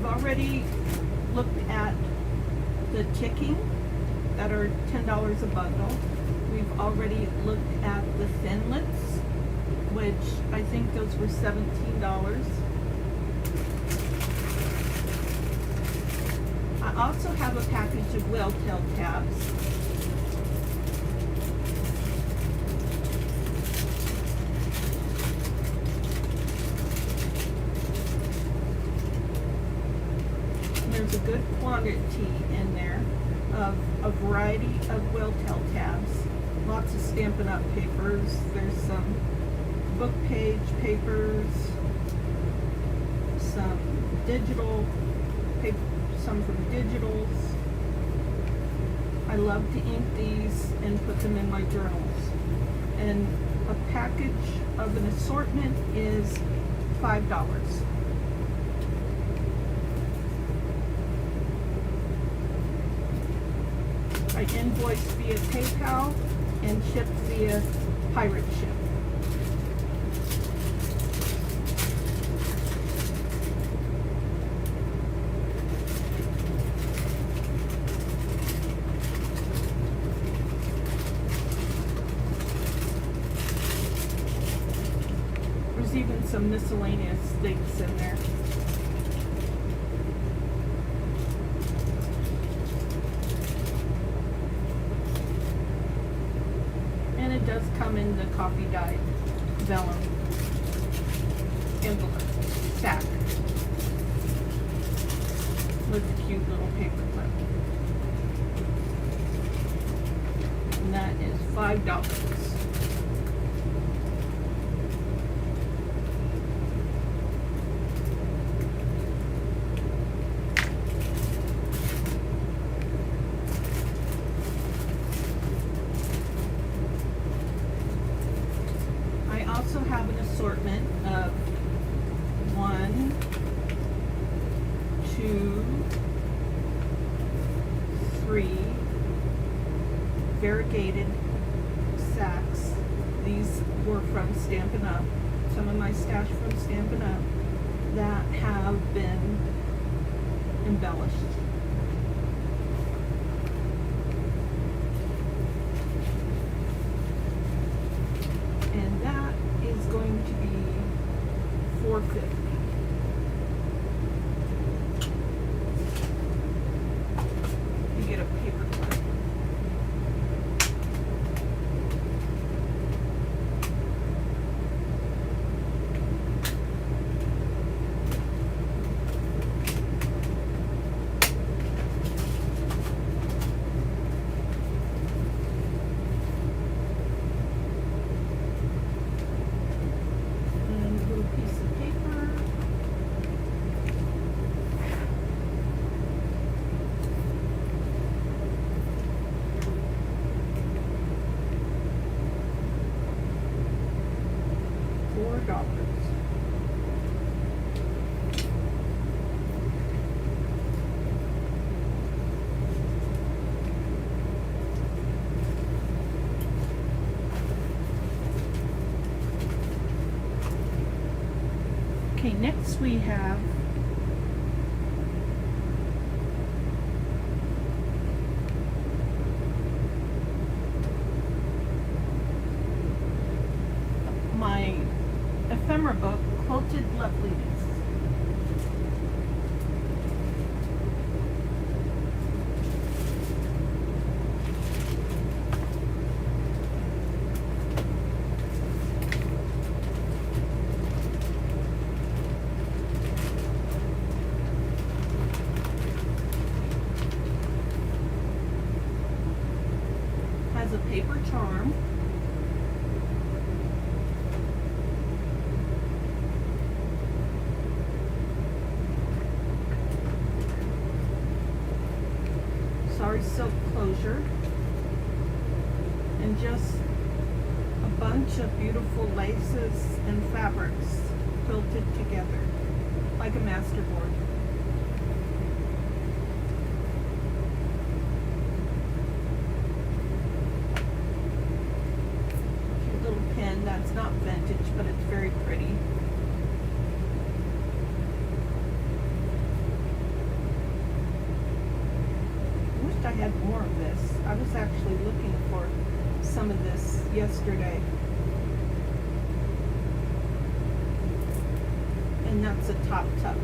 Already looked at the ticking that are $10 a bundle. We've already looked at the thinlets, which I think those were $17. I also have a package of whale-tail tabs. There's a good quantity in there of a variety of whale-tail tabs. Lots of Stampin' Up! Papers. There's some book page papers, some digital paper, some from digitals. I love to ink these and put them in my journals. And a package of an assortment is $5. I invoice via PayPal and ship via pirate ship. There's even some miscellaneous things in there. It does come in the coffee dyed vellum envelope sack with a cute little paper clip. And that is $5. Have an assortment of 1, 2, 3 variegated sacks. These were from Stampin' Up! Some of my stash from Stampin' Up! That have been embellished. And that is going to be $4.50. You get a paper clip. Next we have my ephemera book, Quilted Loveliness. Has a paper charm. Sorry silk closure, and just a bunch of beautiful laces and fabrics quilted together like a masterboard. Cute little pen. That's not vintage, but it's very pretty. I had more of this. I was actually looking for some of this yesterday. And that's a top tuck,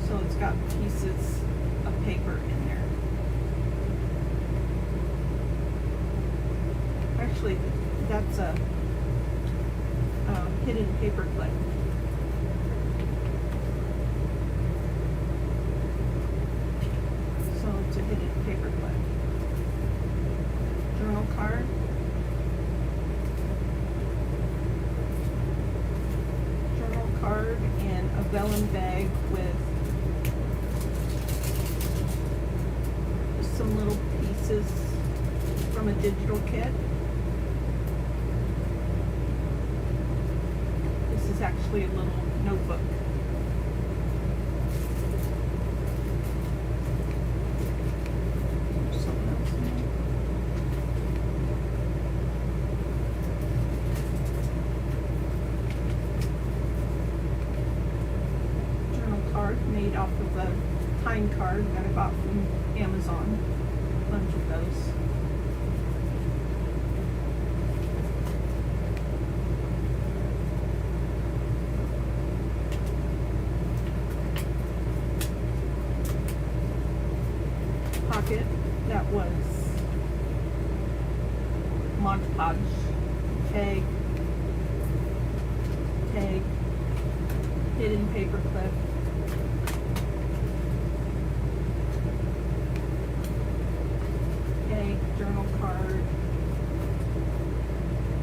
so it's got pieces of paper in there. Actually, that's a hidden paper clip. So it's a hidden paper clip. Journal card. Journal card and a vellum bag with some little pieces from a digital kit. This is actually a little notebook. Made off of a time card that I bought from Amazon. A bunch of those. Pocket that was Mod Podge. Tag. Hidden paper clip. Journal card.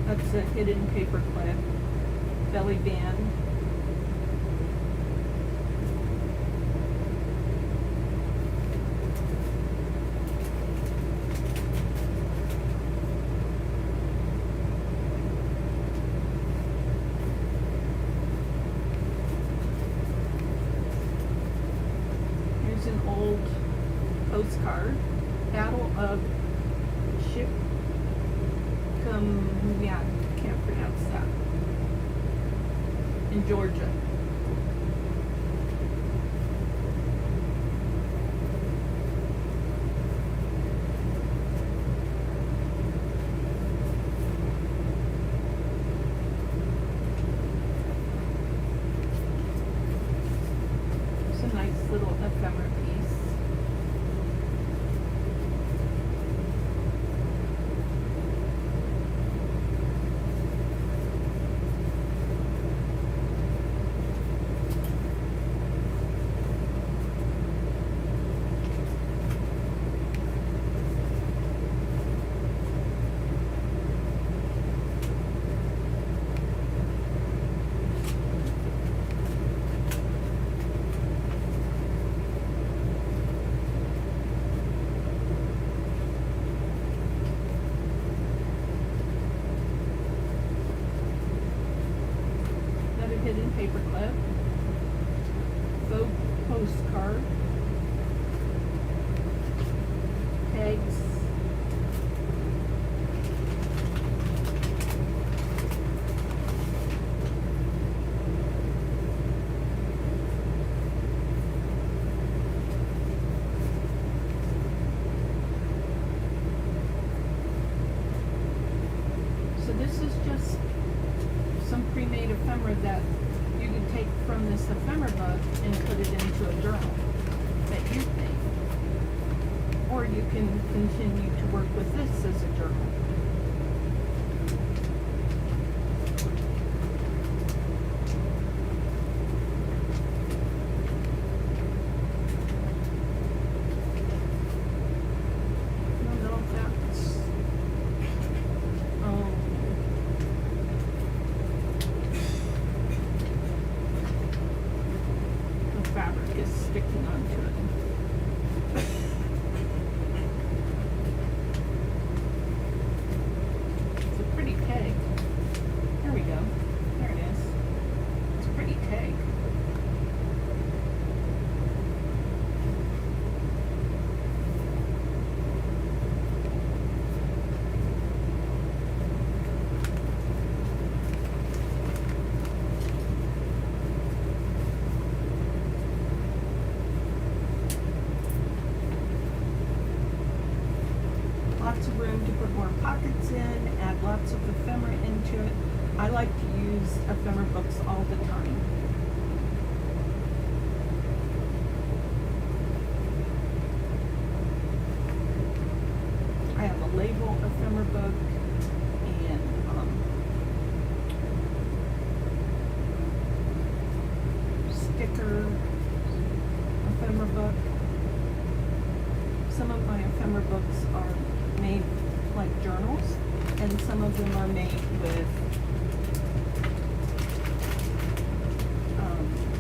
That's a hidden paper clip. Belly band. Here's an old postcard. Battle of yeah, can't pronounce that. In Georgia. It's a nice little ephemera piece. Hidden paper clip, faux postcard, tags, that you can take from this ephemera book and put it into a journal that you think. Or you can continue to work with this as a journal. Sticking onto it. It's a pretty peg. There we go. There it is. It's a pretty peg. Lots of room to put more pockets in, add lots of ephemera into it. I like to use ephemera books all the time. I have a label ephemera book and sticker ephemera book. Some of my ephemera books are made like journals, and some of them are made with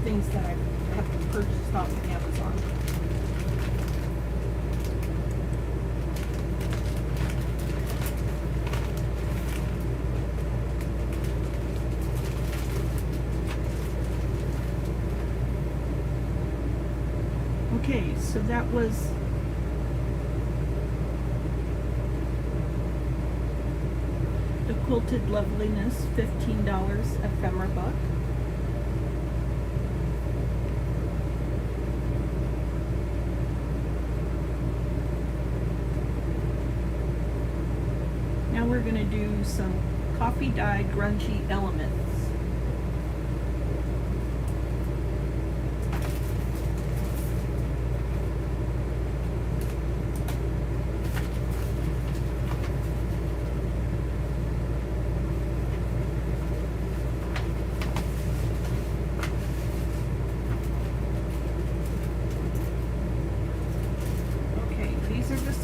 things that I have purchased off of Amazon. Okay, so that was the Quilted Loveliness $15 ephemera book. Now we're going to do some coffee dyed grungy elements.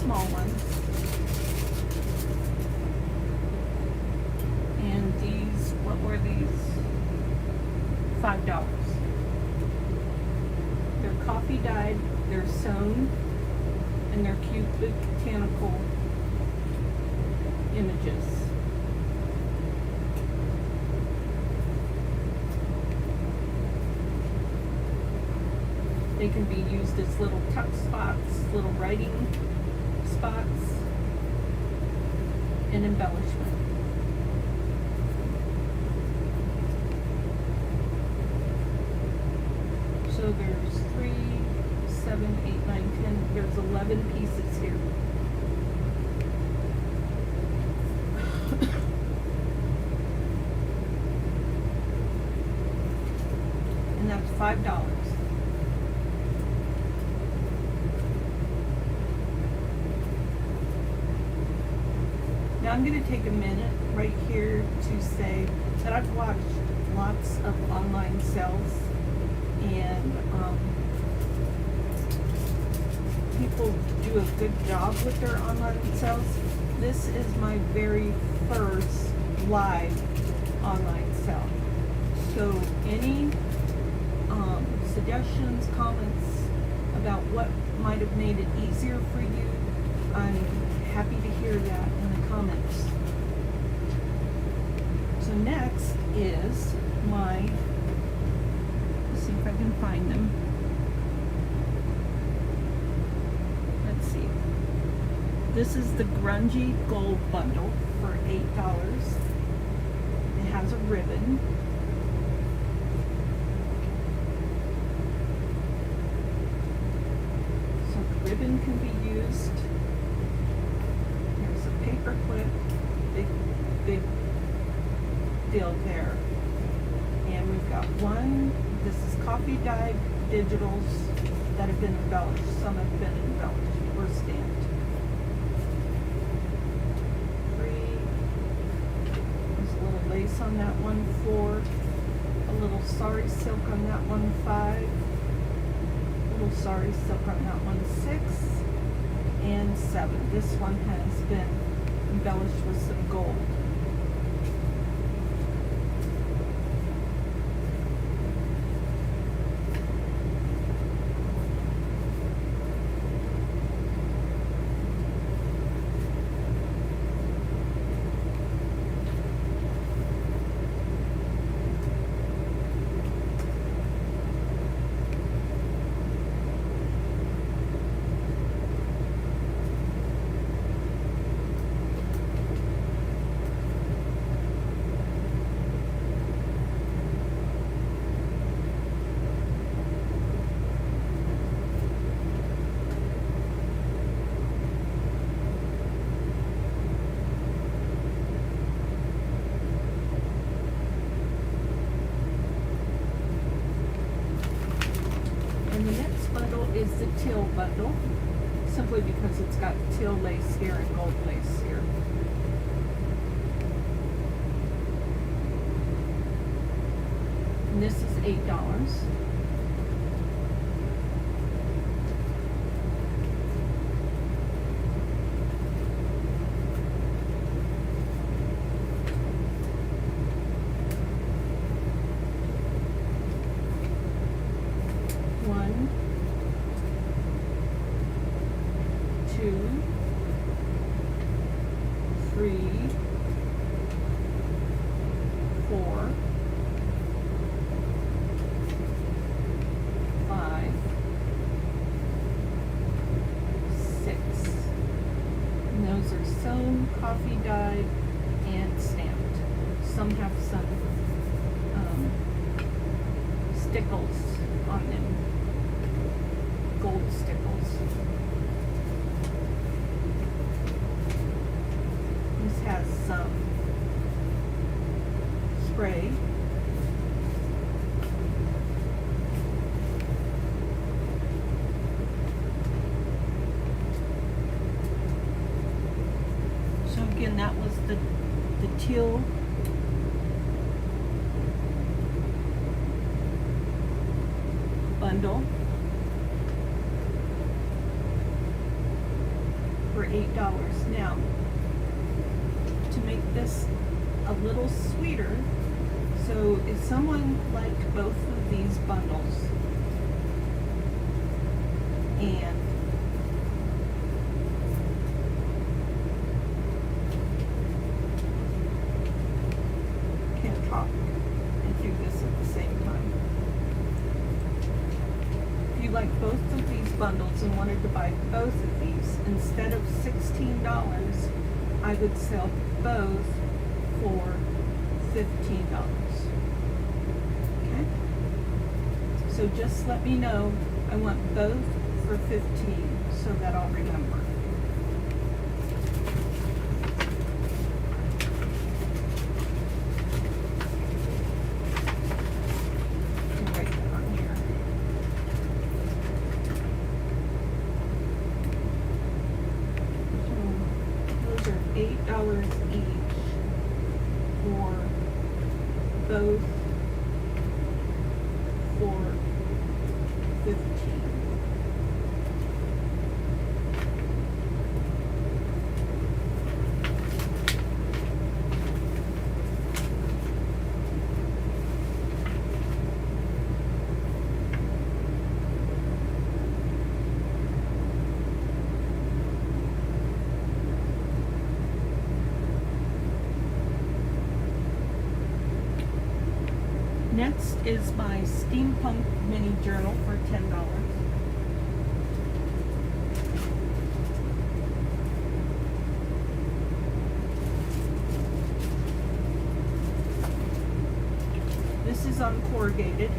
Small ones, and these, what were these? $5. They're coffee dyed, they're sewn, and they're cute botanical images. They can be used as little tuck spots, little writing spots, and embellishment. So there's 3, 7, 8, 9, 10, there's 11 pieces here. And that's $5. Now I'm going to take a minute right here to say that I've watched lots of online sales, and people do a good job with their online sales. This is my very first live online sale. So any suggestions, comments about what might have made it easier for you, I'm happy to hear that in the comments. So next is my, let's see if I can find them. Let's see. This is the Grungy Gold Bundle for $8. It has a ribbon. So the ribbon can be used. There's a paper clip, big deal there. And we got one. This is coffee dyed digitals that have been embellished. Some have been embellished or stamped. 3. There's a little lace on that one. 4. A little sari silk on that one. 5. A little sari silk on that one. 6. And 7. This one has been embellished with some gold. Is the teal bundle, simply because it's got teal lace here and gold lace here. And this is $8. One, 2, 3, 4, 5, 6. And those are sewn, coffee dyed, and stamped. Some have some stickles on them, gold stickles. This has some spray. So again, that was the teal bundle for $8. Now, to make this a little sweeter, so if someone liked both of these bundles and can't talk and do this at the same time. If you like both of these bundles and wanted to buy both of these, instead of $16, I would sell both for $15. Okay? So just let me know. I want both for $15 so that I'll remember. I'll write that on here. So those are $8 each for both for $15. Next is my steampunk mini journal for $10. This is uncorrugated.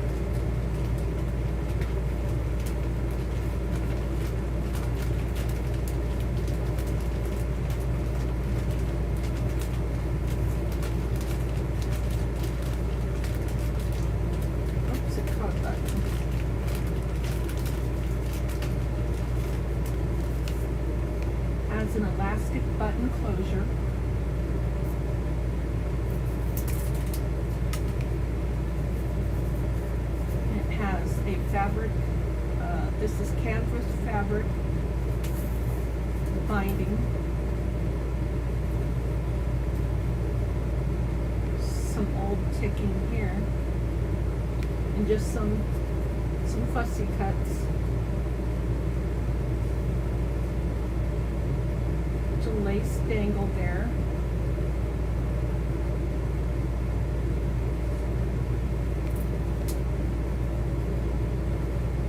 plastic button closure. It has a fabric, this is canvas fabric binding. Some old ticking here. And just some fussy cuts. A lace dangle there.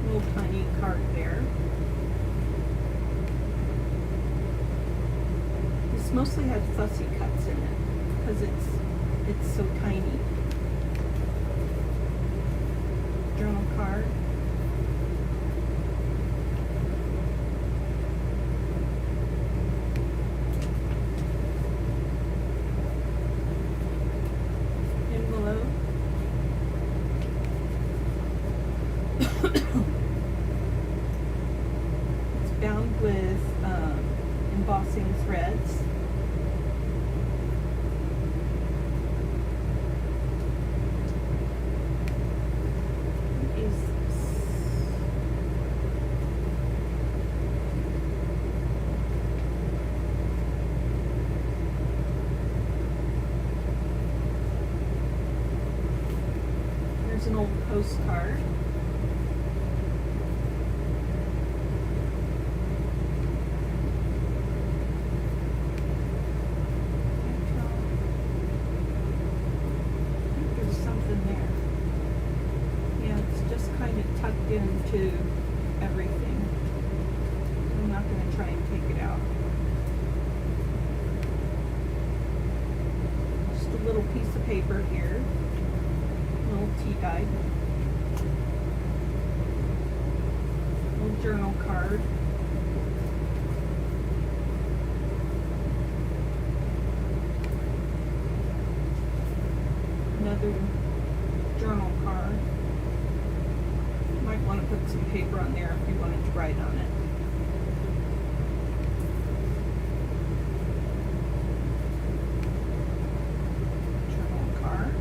Little tiny card there. This mostly has fussy cuts in it because it's so tiny. Journal card. It's bound with embossing threads. What is this? Here's an old postcard. Tucked into everything. I'm not going to try and take it out. Just a little piece of paper here. A little tea guide. A little journal card. Another journal card. Might want to put some paper on there if you wanted to write on it. Journal card.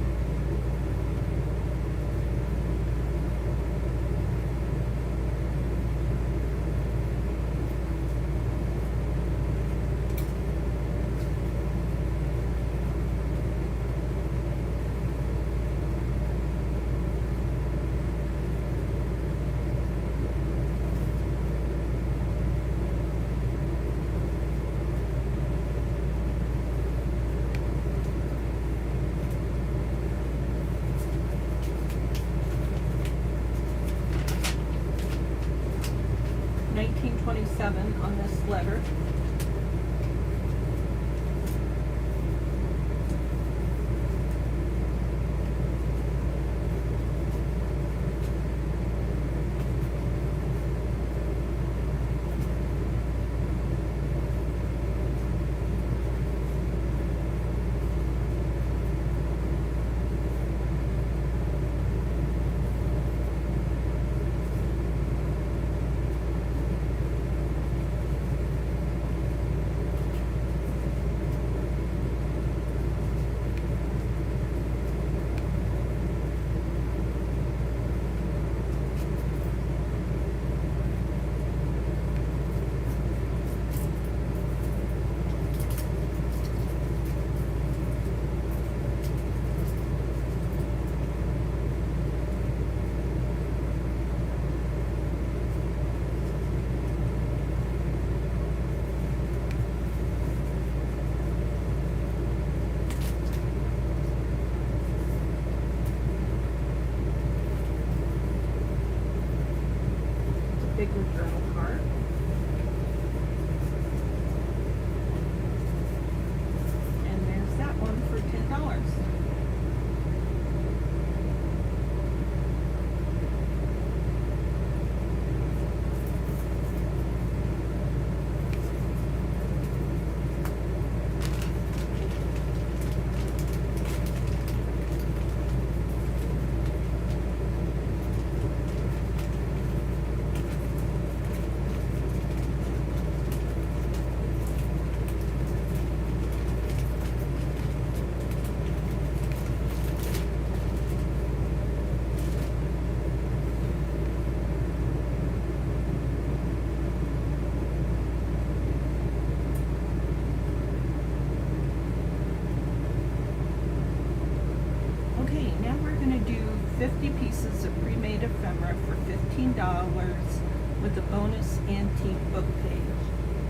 50 pieces of pre-made ephemera for $15 with a bonus antique book page.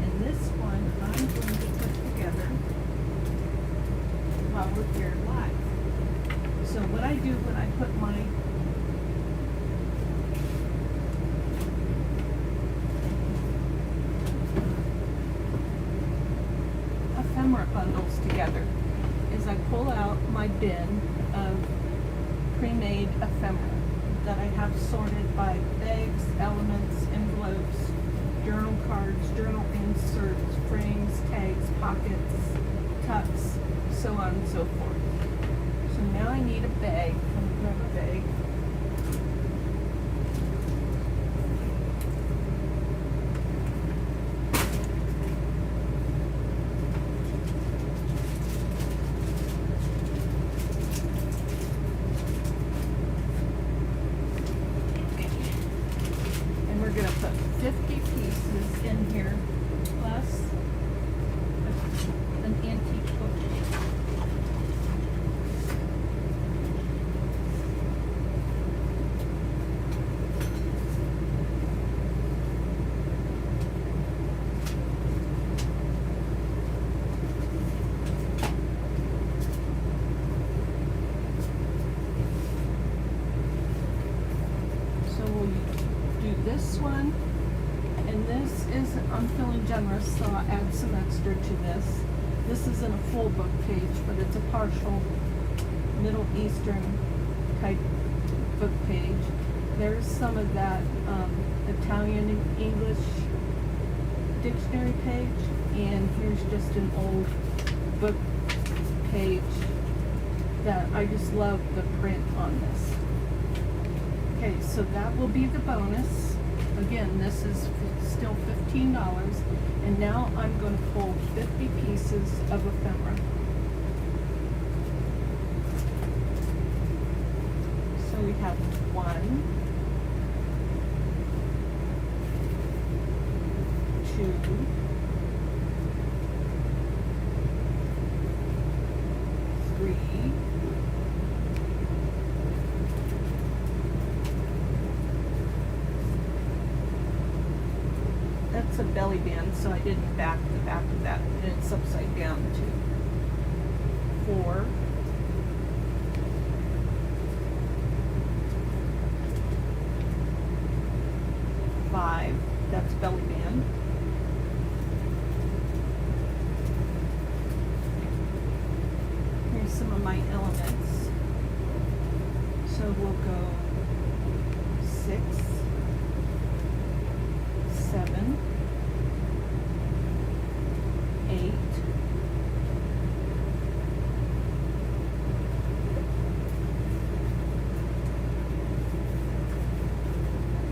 And this one I'm going to put together while we're here live. So what I do when I put my ephemera bundles together is I pull out my bin of pre-made ephemera that I have sorted by bags, elements, envelopes, journal cards, journal inserts, frames, tags, pockets, tucks, so on and so forth. So now I need a bag. I'm going to grab a bag. We're going to put 50 pieces in here, plus an antique book. So we'll do this one, and this is, I'm feeling generous, so I'll add some extra to this. This isn't a full book page, but it's a partial Middle Eastern type book page. There's some of that Italian and English dictionary page, and here's just an old book page that I just love the print on this. Okay, so that will be the bonus. Again, this is still $15, and now I'm going to pull 50 pieces of ephemera. So we have 1, 2, 3, 4. That's a belly band, so I didn't back the back of that, and it's upside down too. 4, 5, that's belly band. 'Here's some of my elements. So we'll go 6, 7, 8,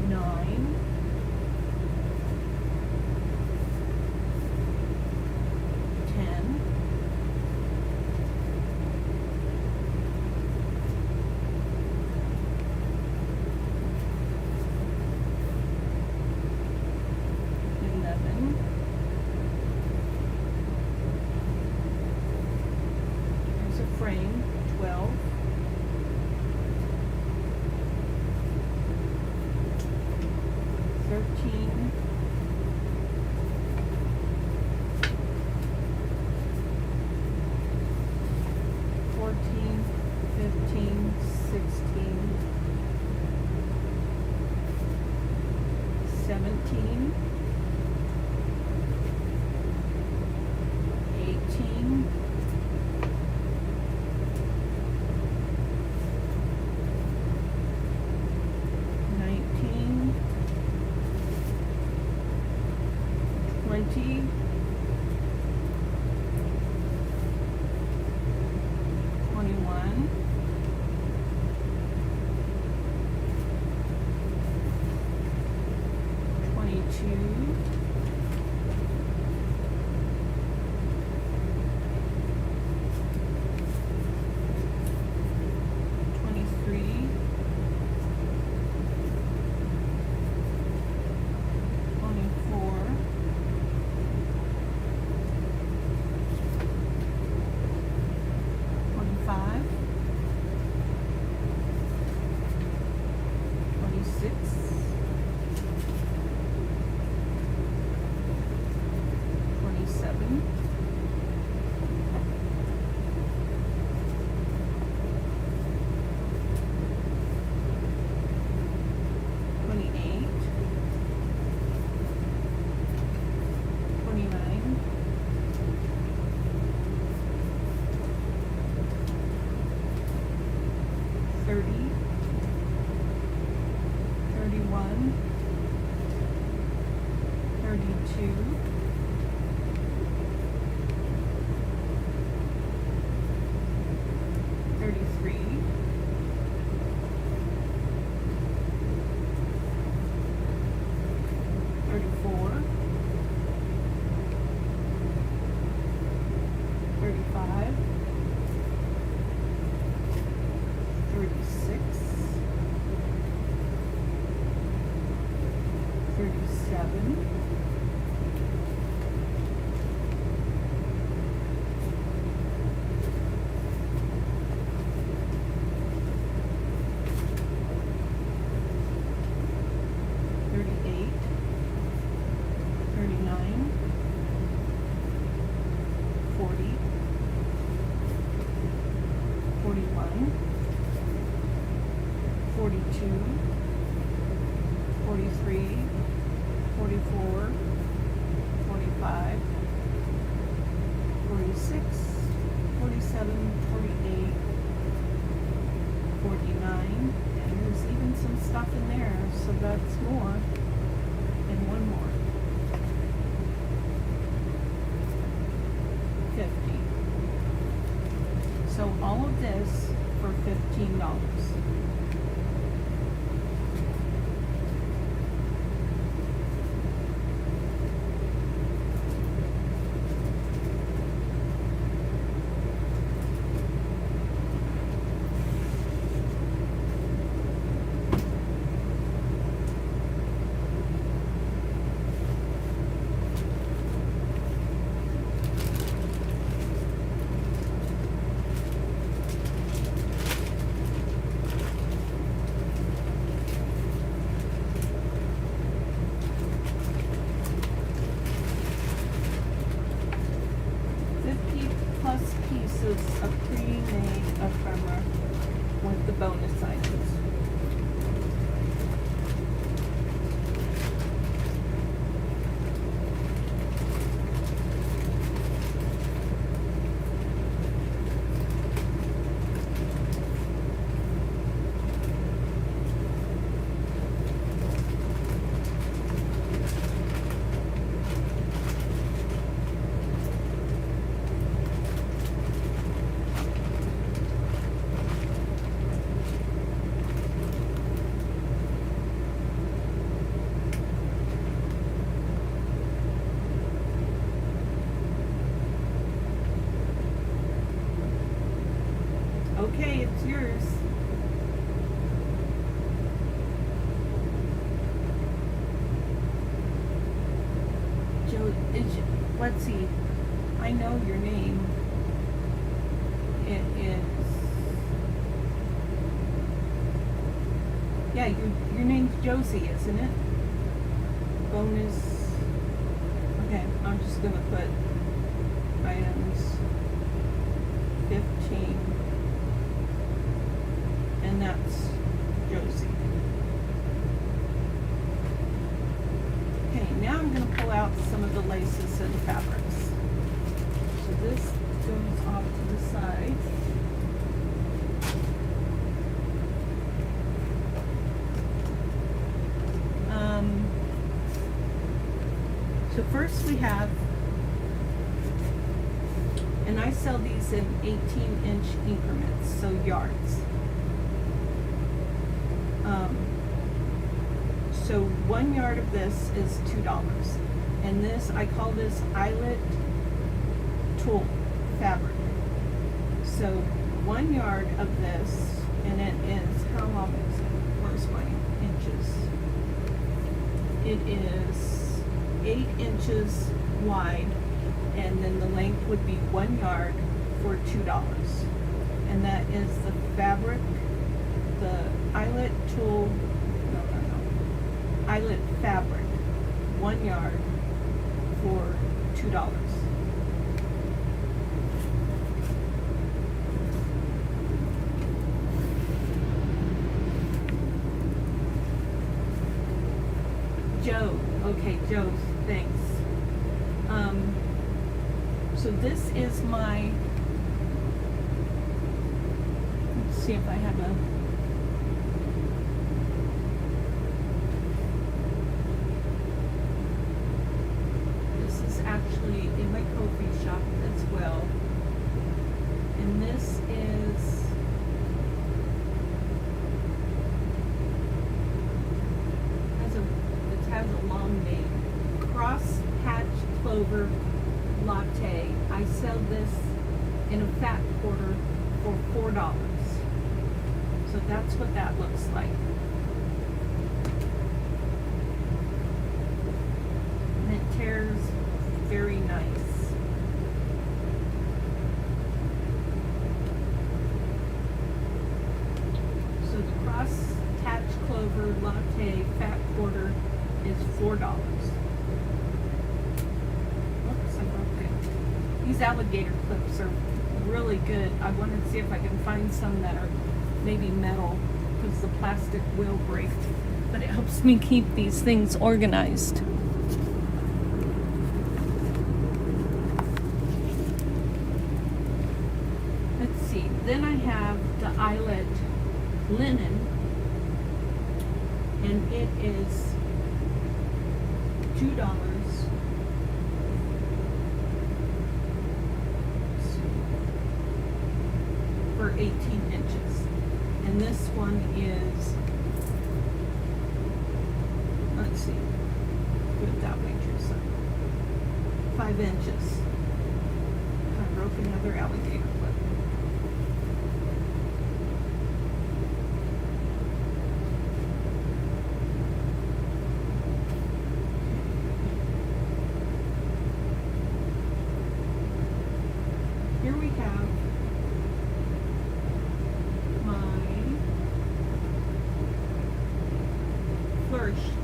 9, 10, 11, there's a frame, 12, 13, 14, 15, 16, 17, 18, 19, 20, 21, 22, 47. Stuff in there, so that's more, and one more. 50. So all of this for $15. Of pre-made ephemera with the bonus sizes. Okay, it's yours. Joe, let's see. I know your name. It is. Yeah, your name's Josie, isn't it? Bonus. Okay, I'm just gonna put items 15. And that's Josie. Okay, now I'm going to pull out some of the laces and fabrics. So this goes off to the side. So first we have, and I sell these in 18-inch increments, so yards. So 1 yard of this is $2. And this, I call this eyelet tulle fabric. So 1 yard of this, and it is, how long is it? Where's my inches? It is 8 inches wide, and then the length would be 1 yard for $2. And that is the fabric, the eyelet tulle, eyelet fabric, 1 yard for $2. Joe, okay, Joe, thanks. So this is my, let's see if I have a, actually in my coffee shop as well, and this is it has a long name, cross patch clover latte. I sell this in a fat quarter for $4, so that's what that looks like. tears very nice. So the cross-hatch clover latte fat quarter is $4. Oops, I broke it. These alligator clips are really good. I wanted to see if I can find some that are maybe metal, because the plastic will break. But it helps me keep these things organized. Let's see. Then I have the eyelet linen, and it is $2. For 18 inches. And this one is, let's see, do it that way, Theresa. 5 inches. I broke another alligator clip. Here we have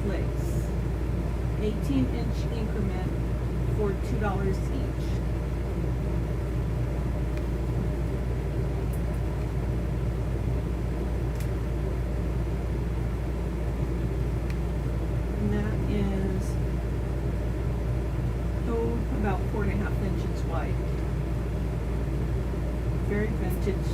lace, 18-inch increment for $2 each. And that is, about 4.5 inches wide. Very vintage.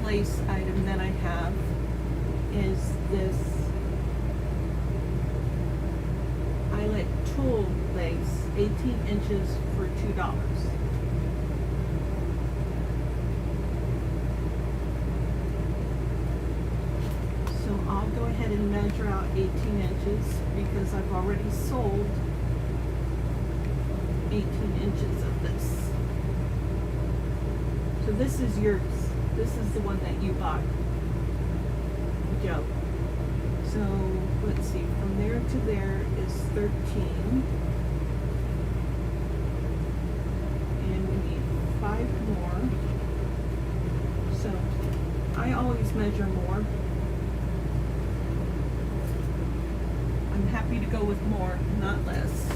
Lace item that I have is this eyelet tulle lace, 18 inches for $2. So I'll go ahead and measure out 18 inches because I've already sold 18 inches of this. So this is yours. This is the one that you bought, Joe. So let's see, from there to there is 13. And we need 5 more. So I always measure more. I'm happy to go with more, not less.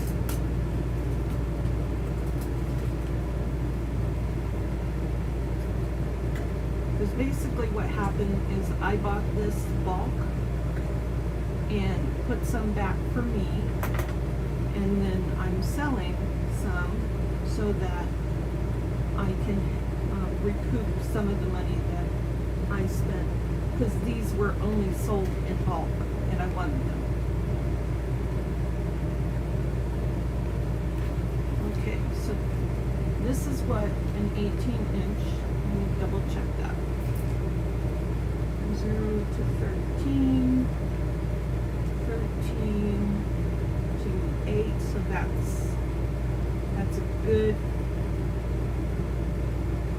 Because basically what happened is I bought this bulk and put some back for me, and then I'm selling some so that I can recoup some of the money that I spent, because these were only sold in bulk and I wanted them. Okay, so this is what an 18-inch, let me double check that. 0 to 13, 13 to 8, so that's a good,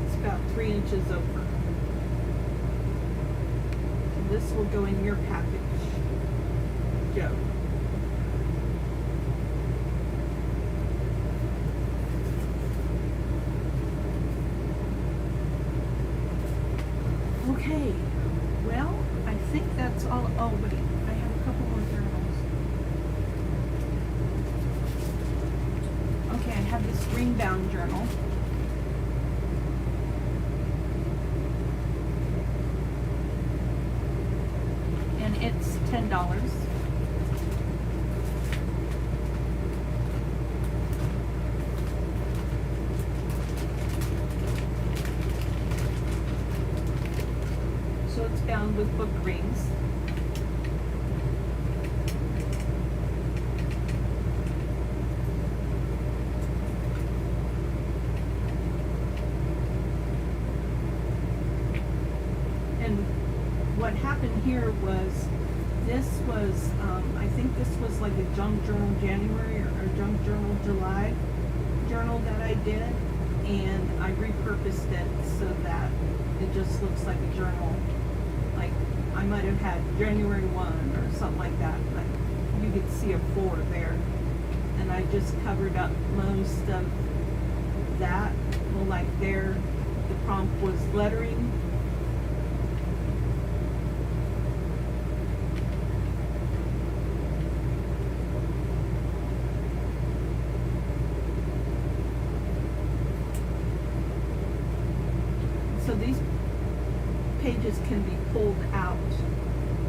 it's about 3 inches over. So this will go in your package, Joe. Okay. Well, I think that's all. Oh, wait, I have a couple more journals. Okay, I have this green-bound journal. And it's $10. So it's bound with book rings. And what happened here was This was, I think this was like a junk journal January or junk journal July journal that I did, and I repurposed it so that it just looks like a journal. Like I might have had January 1 or something like that. Like you could see a 4 there, and I just covered up most of that. Well, like there, the prompt was lettering. So these pages can be pulled out.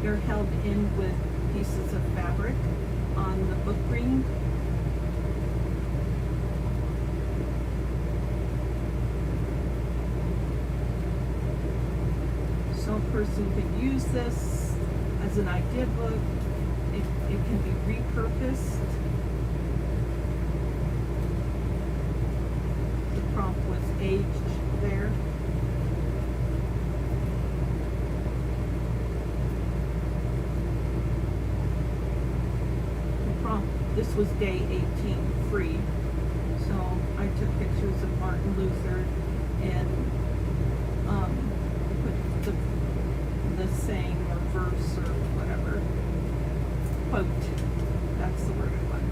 They're held in with pieces of fabric on the book ring. So a person can use this as an idea book. It can be repurposed. The prompt was aged there. This was day 18 free. So I took pictures of Martin Luther and put the saying or verse or whatever. Quote. That's the word I want.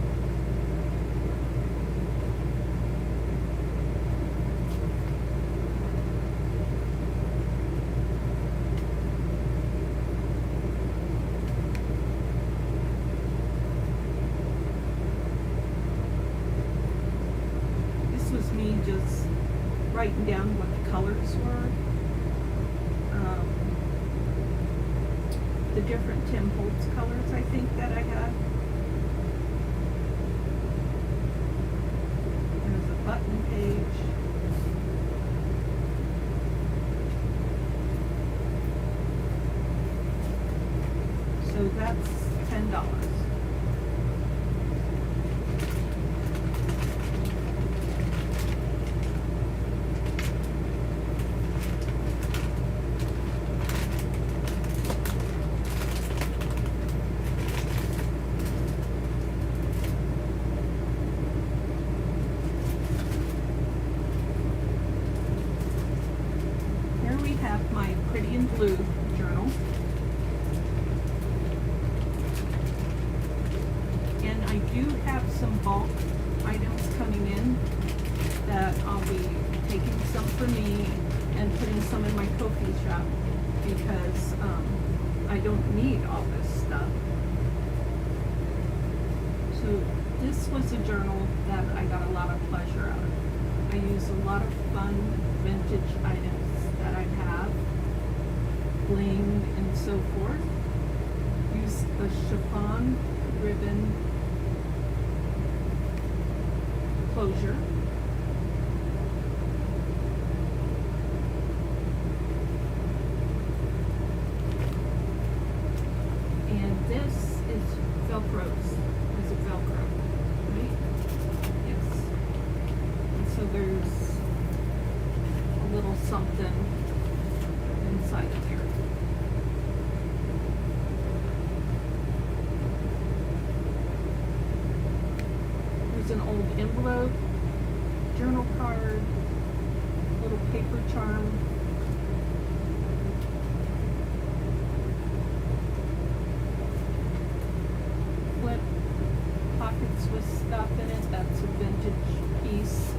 Me just writing down what the colors were, the different Tim Holtz colors I think that I had. There's a button page. So that's $10. My Pretty in Blue journal. And I do have some bulk items coming in that I'll be taking some for me and putting some in my coffee shop because I don't need all this stuff. So this was a journal that I got a lot of pleasure out of. I use a lot of fun vintage items that I have, bling and so forth. Use a chiffon ribbon closure. And this is Velcro's. Is it Velcro? Right? Yes. And so there's a little something inside of there. There's an old envelope, journal card, little paper charm. Flip pockets with stuff in it. That's a vintage piece.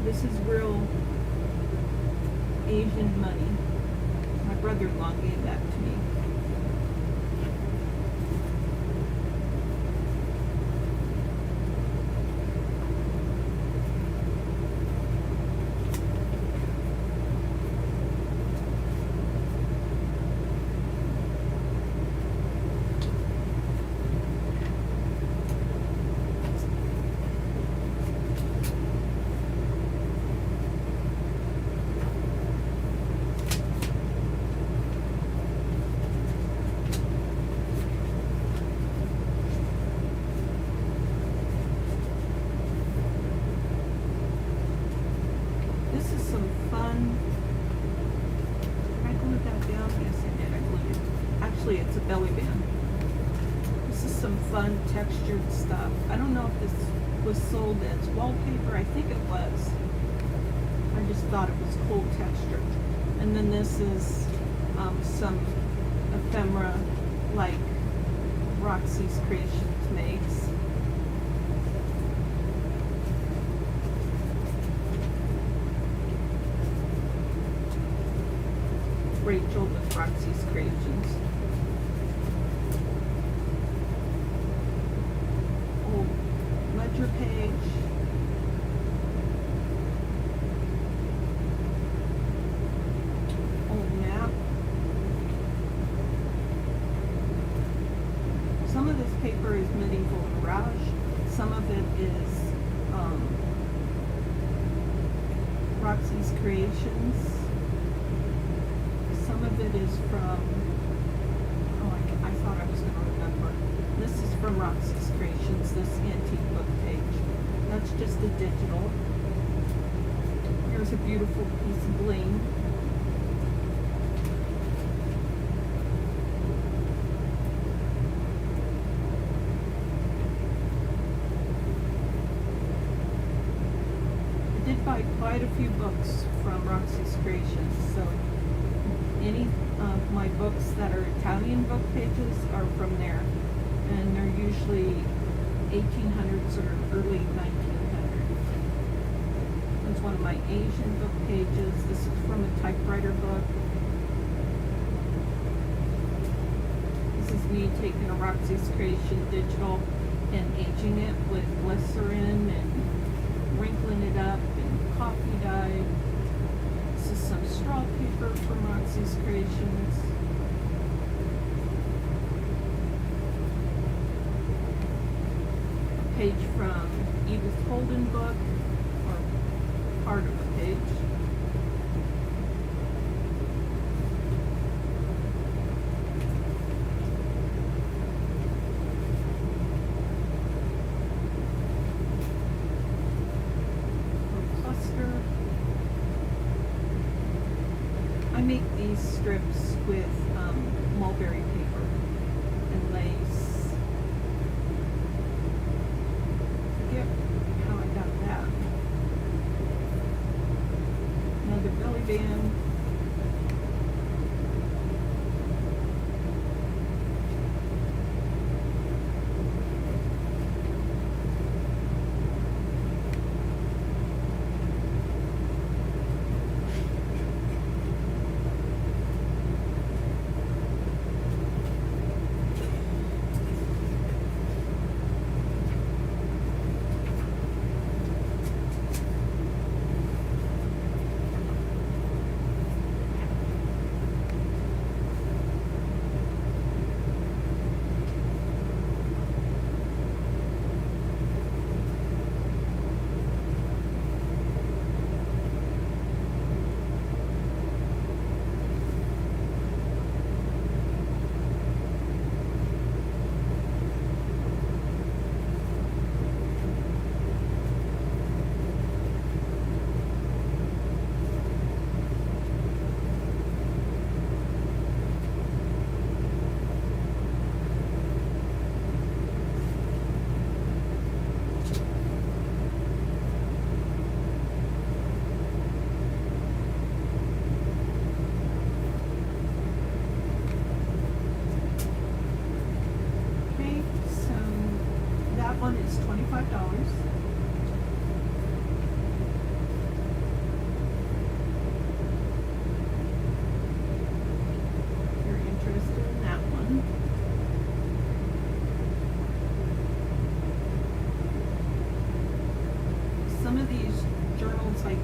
This is real Asian money. My brother-in-law gave that to me. It's a belly band. This is some fun textured stuff. I don't know if this was sold as wallpaper. I think it was. I just thought it was cool texture. And then this is some ephemera like Roxy's Creations makes. Rachel with Roxy's Creations. Ledger page. Old map. Some of this paper is medieval Mirage. Some of it is Roxy's Creations. Some of it is from, I thought I was going to remember. This is from Roxy's Creations, this antique book page. That's just a digital. Here's a beautiful piece of bling. I did buy quite a few books from Roxy's Creations, so any of my books that are Italian book pages are from there. And they're usually 1800s or early 1900s. That's one of my Asian book pages. This is from a typewriter book. This is me taking a Roxy's Creation digital and aging it with glycerin and wrinkling it up in coffee dye. This is some straw paper from Roxy's Creations. Page from Edith Holden book, or part of a page. A cluster. I make these strips with mulberry paper and lace. How I got that. Another belly band.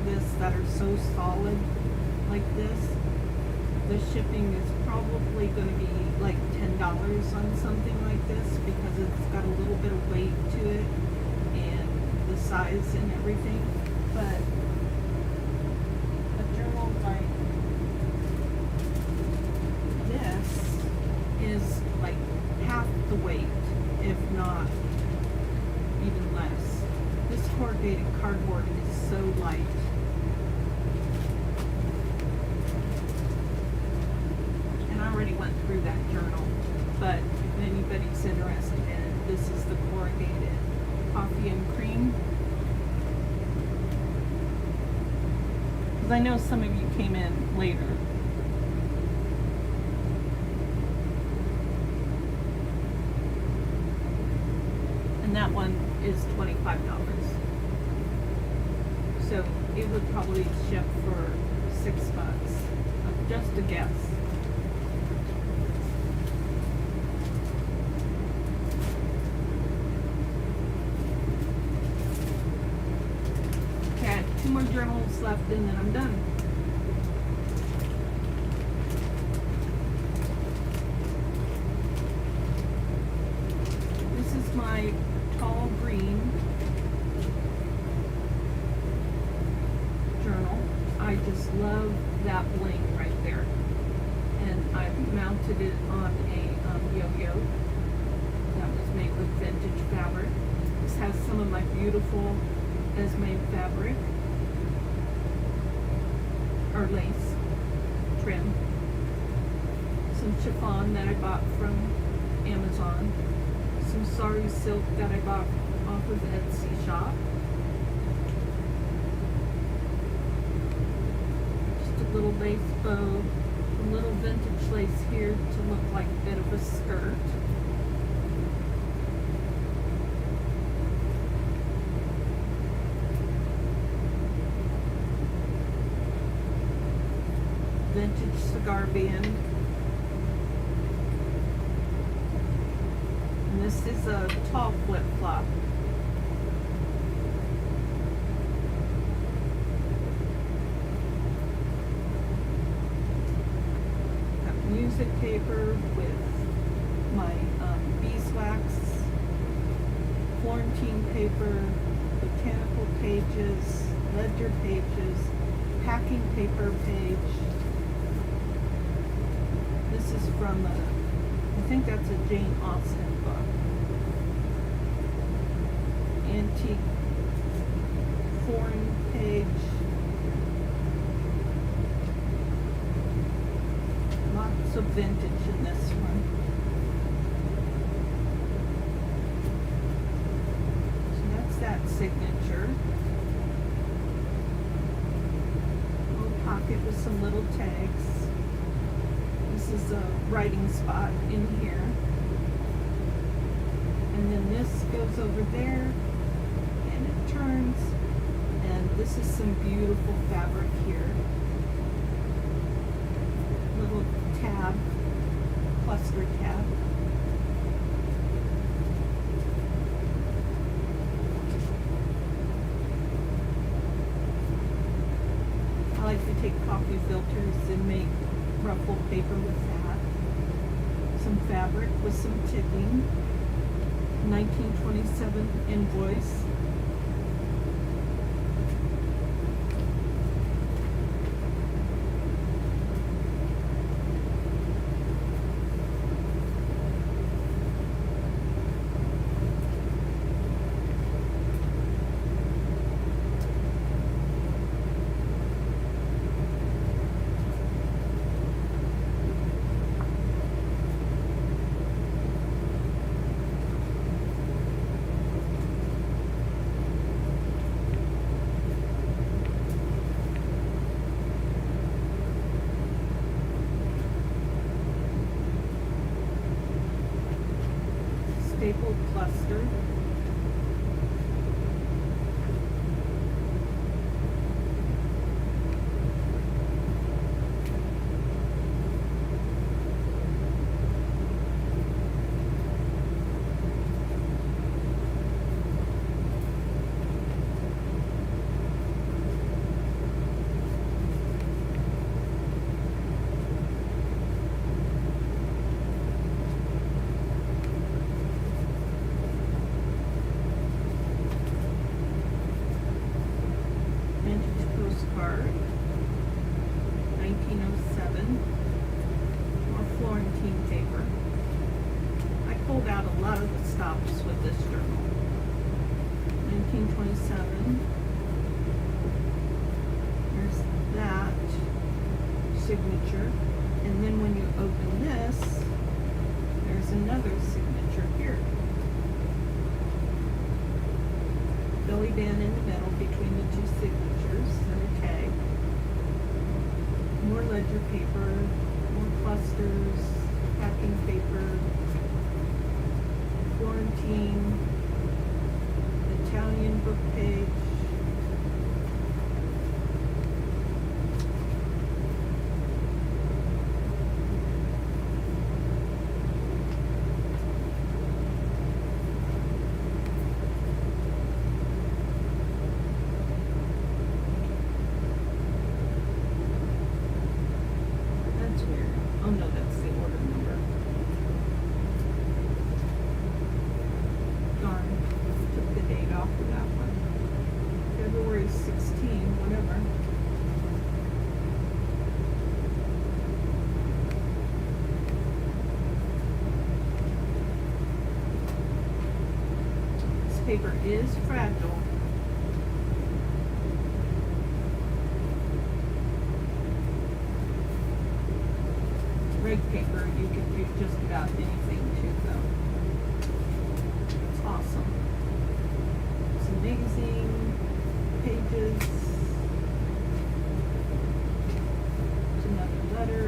this that are so solid like this, the shipping is probably going to be like $10 on something like this because it's got a little bit of weight to it and the size and everything. But a journal like this is like half the weight, if not even less. This corrugated cardboard is so light. And I already went through that journal, but if anybody's interested in it, this is the corrugated coffee and cream. Because I know some of you came in later. And that one is $25. So it would probably ship for $6. Just a guess. Okay, I have 2 more journals left and then I'm done. This is my tall green journal. I just love that bling right there. And I've mounted it on a yo-yo that was made with vintage fabric. This has some of my beautiful Esme fabric or lace trim. Some chiffon that I bought from Amazon. Some sari silk that I bought off of Etsy shop. Just a little lace bow, a little vintage lace here to look like a bit of a skirt. Vintage cigar band. And this is a tall flip-flop. Got music paper with my beeswax, Florentine paper, botanical pages, ledger pages, packing paper page. This is from I think that's a Jane Austen book. Antique foreign page. Lots of vintage in this one. So that's that signature. Little pocket with some little tags. This is a writing spot in here. And then this goes over there and it turns. And this is some beautiful fabric here. Little tab, cluster tab. I like to take coffee filters and make ruffled paper with that. Some fabric with some ticking. 1927 invoice. Stapled cluster. lot of the stops with this journal. 1927. There's that signature. And then when you open this, there's another signature here. Belly band in the middle between the two signatures and a tag. More ledger paper, more clusters, packing paper, Florentine, Italian book page. That's weird. Oh no, that's the order number. Darn, took the date off of that one. February 16, whatever. This paper is fragile. Reg paper, you can do just about anything to though. It's awesome. Some magazine pages. There's another letter.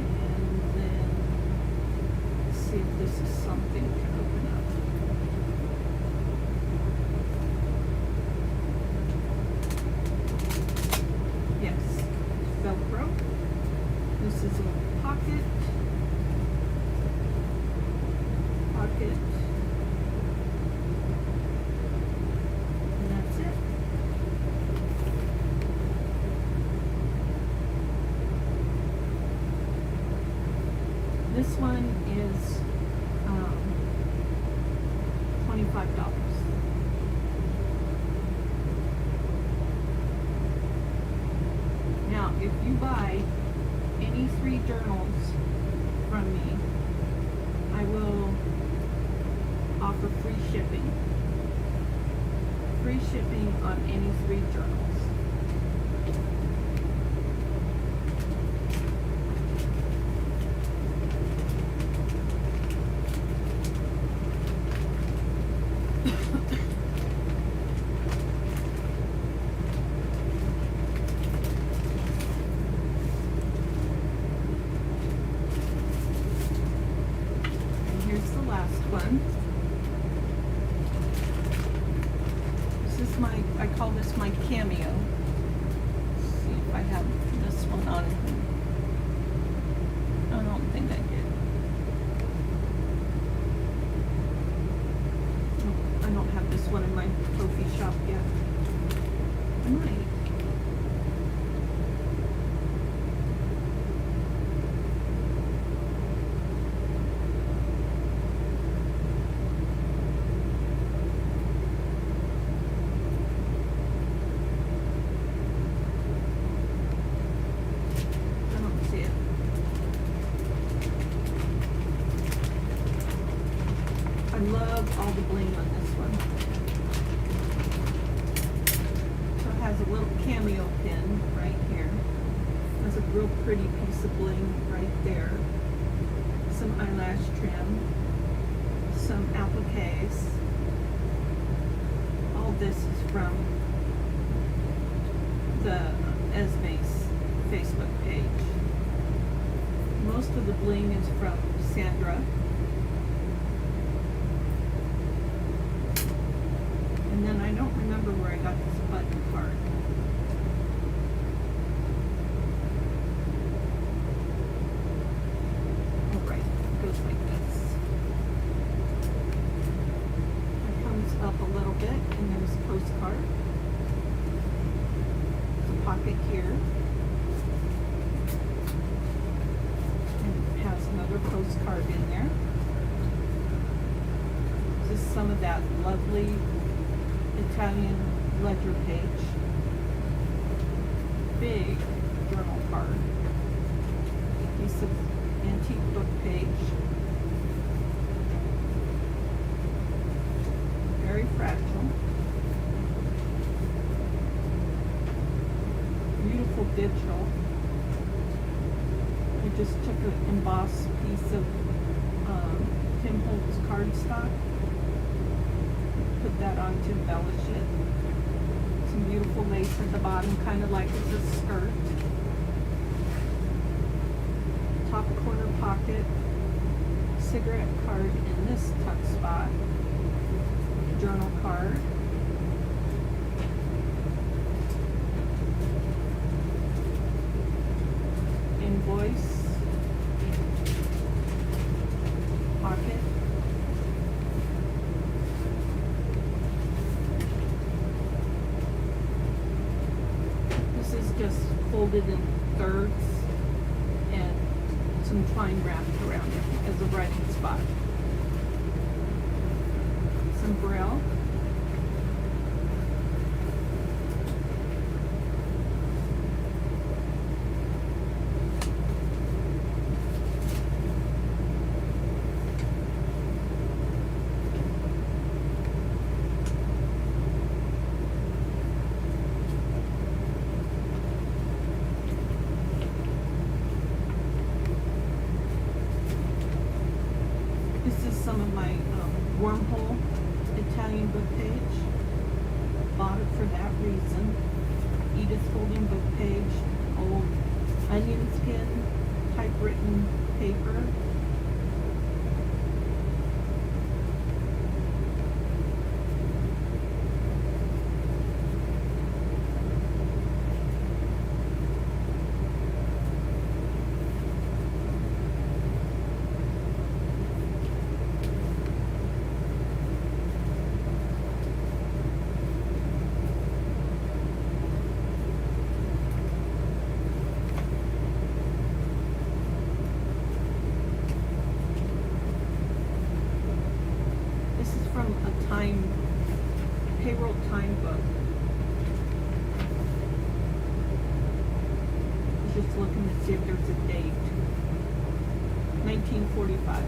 And then let's see if this is something to open up. Yes, Velcro. This is a pocket. And that's it. This one is $25. Now, if you buy any 3 journals from me, I will offer free shipping. Free shipping on any 3 journals. Here's the last one. This is I call this my cameo. Let's see if I have this one on. I don't think I did. Oh, I don't have this one in my trophy shop yet. I might. I love all the bling on this one. So it has a little cameo pin right here. Has a real pretty piece of bling right there. Some eyelash trim. Some appliques. All this is from the Esme's Facebook page. Most of the bling is from Sandra. And then I don't remember where I got this button part. Oh, right, it goes like this. It comes up a little bit, and there's a postcard. There's a pocket here. And it has another postcard in there. This is some of that lovely Italian ledger page. Big journal card. piece of antique book page. Very fragile. Beautiful digital. I just took an embossed piece of Tim Holtz cardstock, put that on to embellish it. Some beautiful lace at the bottom, kind of like it's a skirt. Top corner pocket, cigarette card in this tuck spot, journal card. Invoice, pocket, this is just folded in thirds and some twine wrapped around it as a writing spot. Some braille. Some of my wormhole Italian book page. Bought it for that reason. Edith folding book page. Old onion skin typewritten paper. Payroll time book. Just looking to see if there's a date. 1945.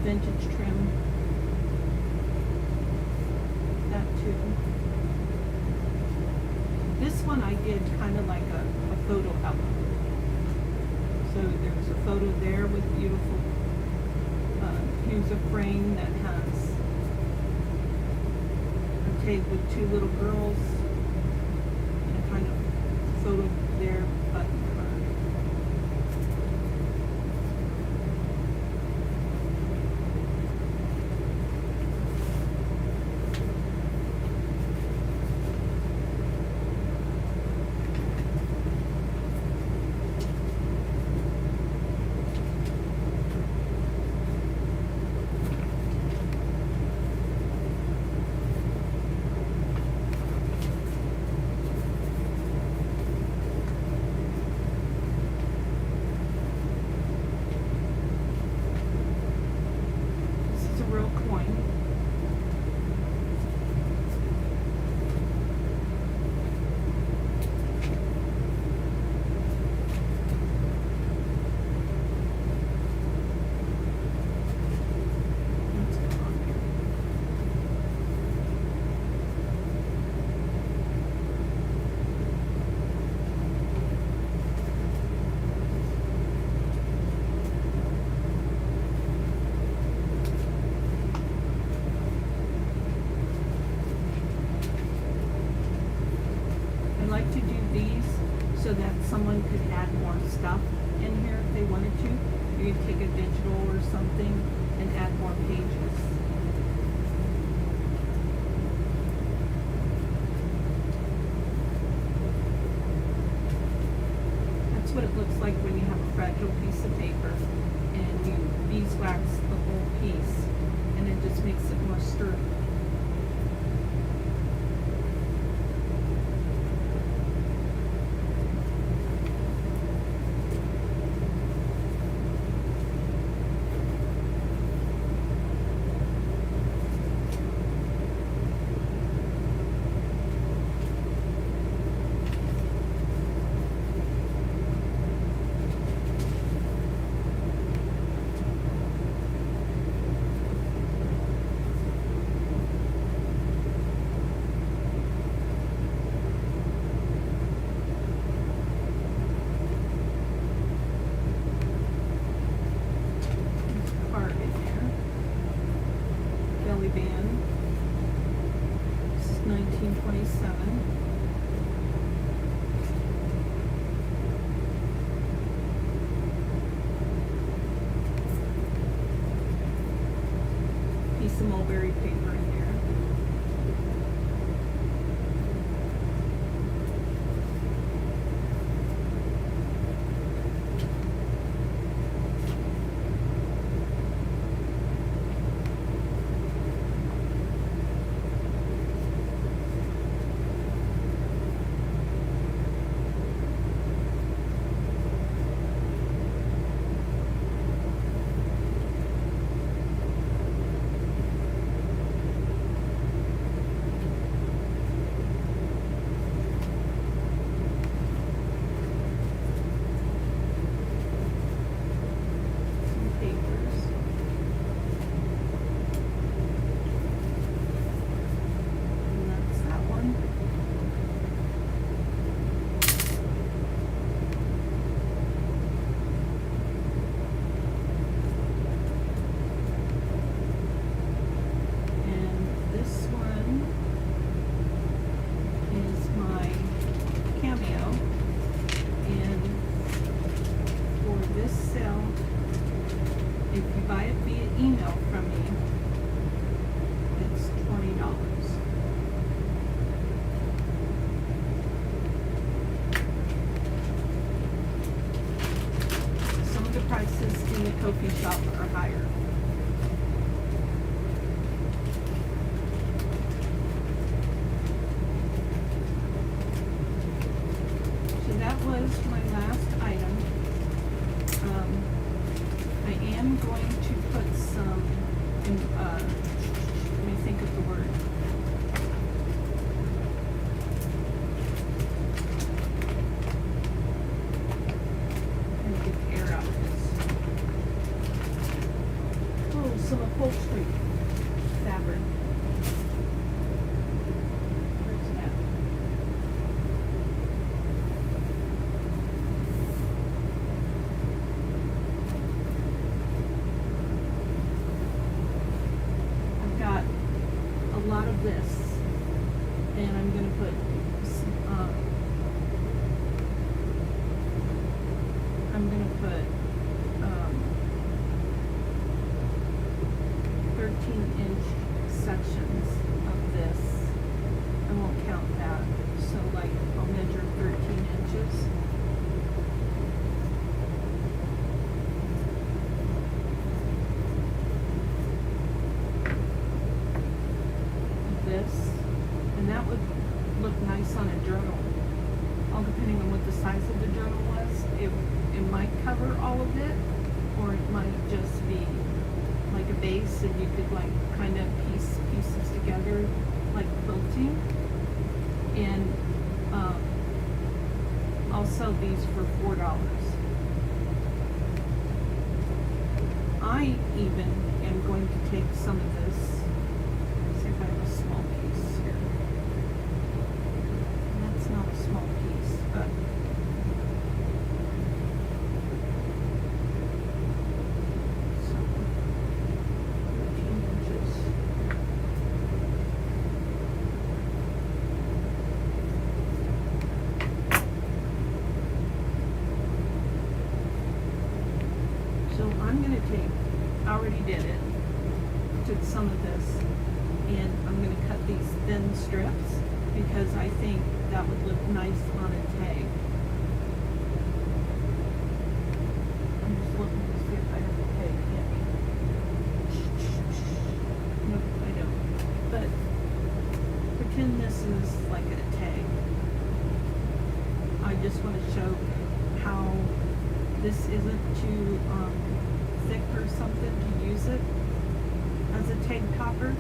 Vintage trim. That too. This one I did kind of like a photo album. So there's a photo there with beautiful, here's a frame that has a tape with two little girls and a kind of photo there, button card. So that someone could add more stuff in here if they wanted to. You could take a digital or something and add more pages. That's what it looks like when you have a fragile piece of paper and you beeswax the whole piece, and it just makes it more sturdy. Band. This is 1927. Piece of mulberry paper in here. Coffee shop are higher. So that was my last item. I am going to put some, let me think of the word. Some upholstery fabric. Where's that? I've got a lot of this, and I'm going to put I'm going to put 13-inch sections of this. I won't count that. So like I'll measure 13 inches. Of this. And that would look nice on a journal. All depending on what the size of the journal was. It might cover all of it, or it might just be like a base, and you could like kind of piece pieces together like quilting. And I'll sell these for $4. I even am going to take some of this. See if I have a small piece here. That's not a small piece, but I'm going to take, I already did it, took some of this, and I'm going to cut these thin strips because I think that would look nice on a tag. I'm just looking to see if I have a tag handy. just want to show how this isn't too thick or something to use it as a tank topper.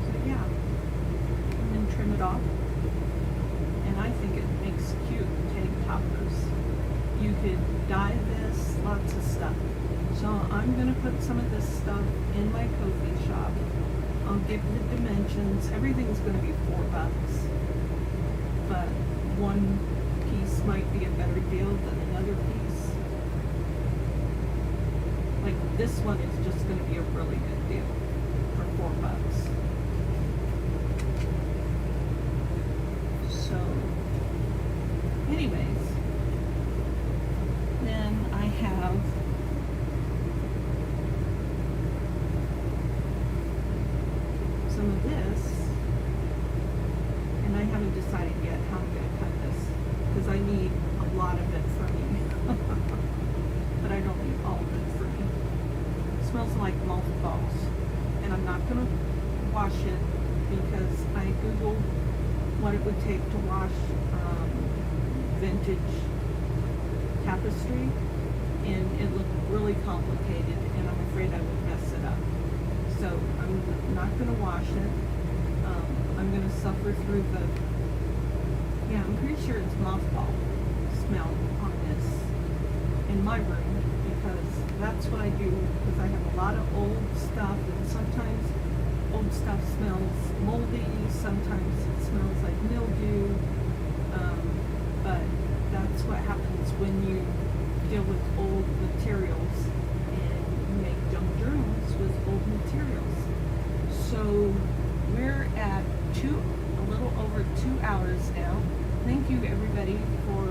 So yeah, and then trim it off. And I think it makes cute tank toppers. You could dye this, lots of stuff. So I'm gonna put some of this stuff in my Ko-fi shop. I'll give the dimensions. Everything's gonna be $4, but one piece might be a better deal than another piece. Like this one is just gonna be a really good deal for $4. So, anyways, then I have some of this, and I haven't decided yet how I'm going to cut this, because I need a lot of it for me, but I don't need all of it for me. It smells like mothballs, and I'm not going to wash it because I googled what it would take to wash vintage tapestry, and it looked really complicated, and I'm afraid I would mess it up. So I'm not going to wash it. I'm going to suffer through the, yeah, I'm pretty sure it's mothball smell on this in my room, because that's what I do, because I have a lot of old stuff, and sometimes old stuff smells moldy, sometimes it smells like mildew, but that's what happens when you deal with old materials and you make junk journals with old materials. So we're at a little over 2 hours now. Thank you everybody for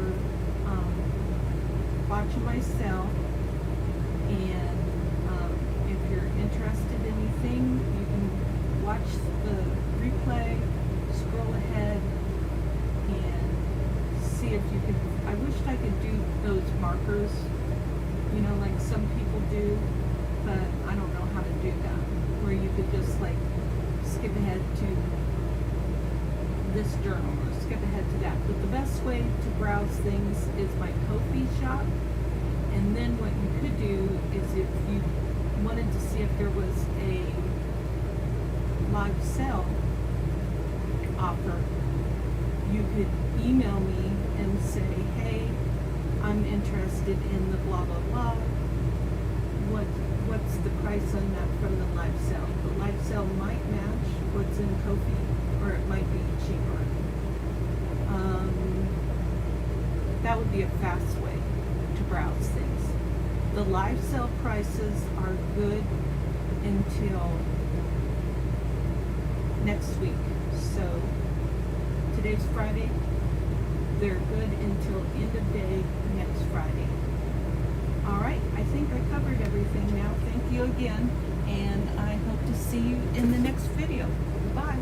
watching my sale, and if you're interested in anything, you can watch the replay, scroll ahead, and see if you can. I wished I could do those markers, you know, like some people do, but I don't know how to do that, where you could just like skip ahead to this journal or skip ahead to that. But the best way to browse things is my Ko-fi shop, and then what you could do is if you wanted to see if there was a live sale offer, you could email me and say, hey, I'm interested in the blah blah blah. What's the price on that from the live sale? The live sale might match what's in Ko-fi, or it might be cheaper. That would be a fast way to browse things. The live sale prices are good until next week. So today's Friday. They're good until end of day next Friday. Alright, I think I covered everything now. Thank you again, and I hope to see you in the next video. Bye.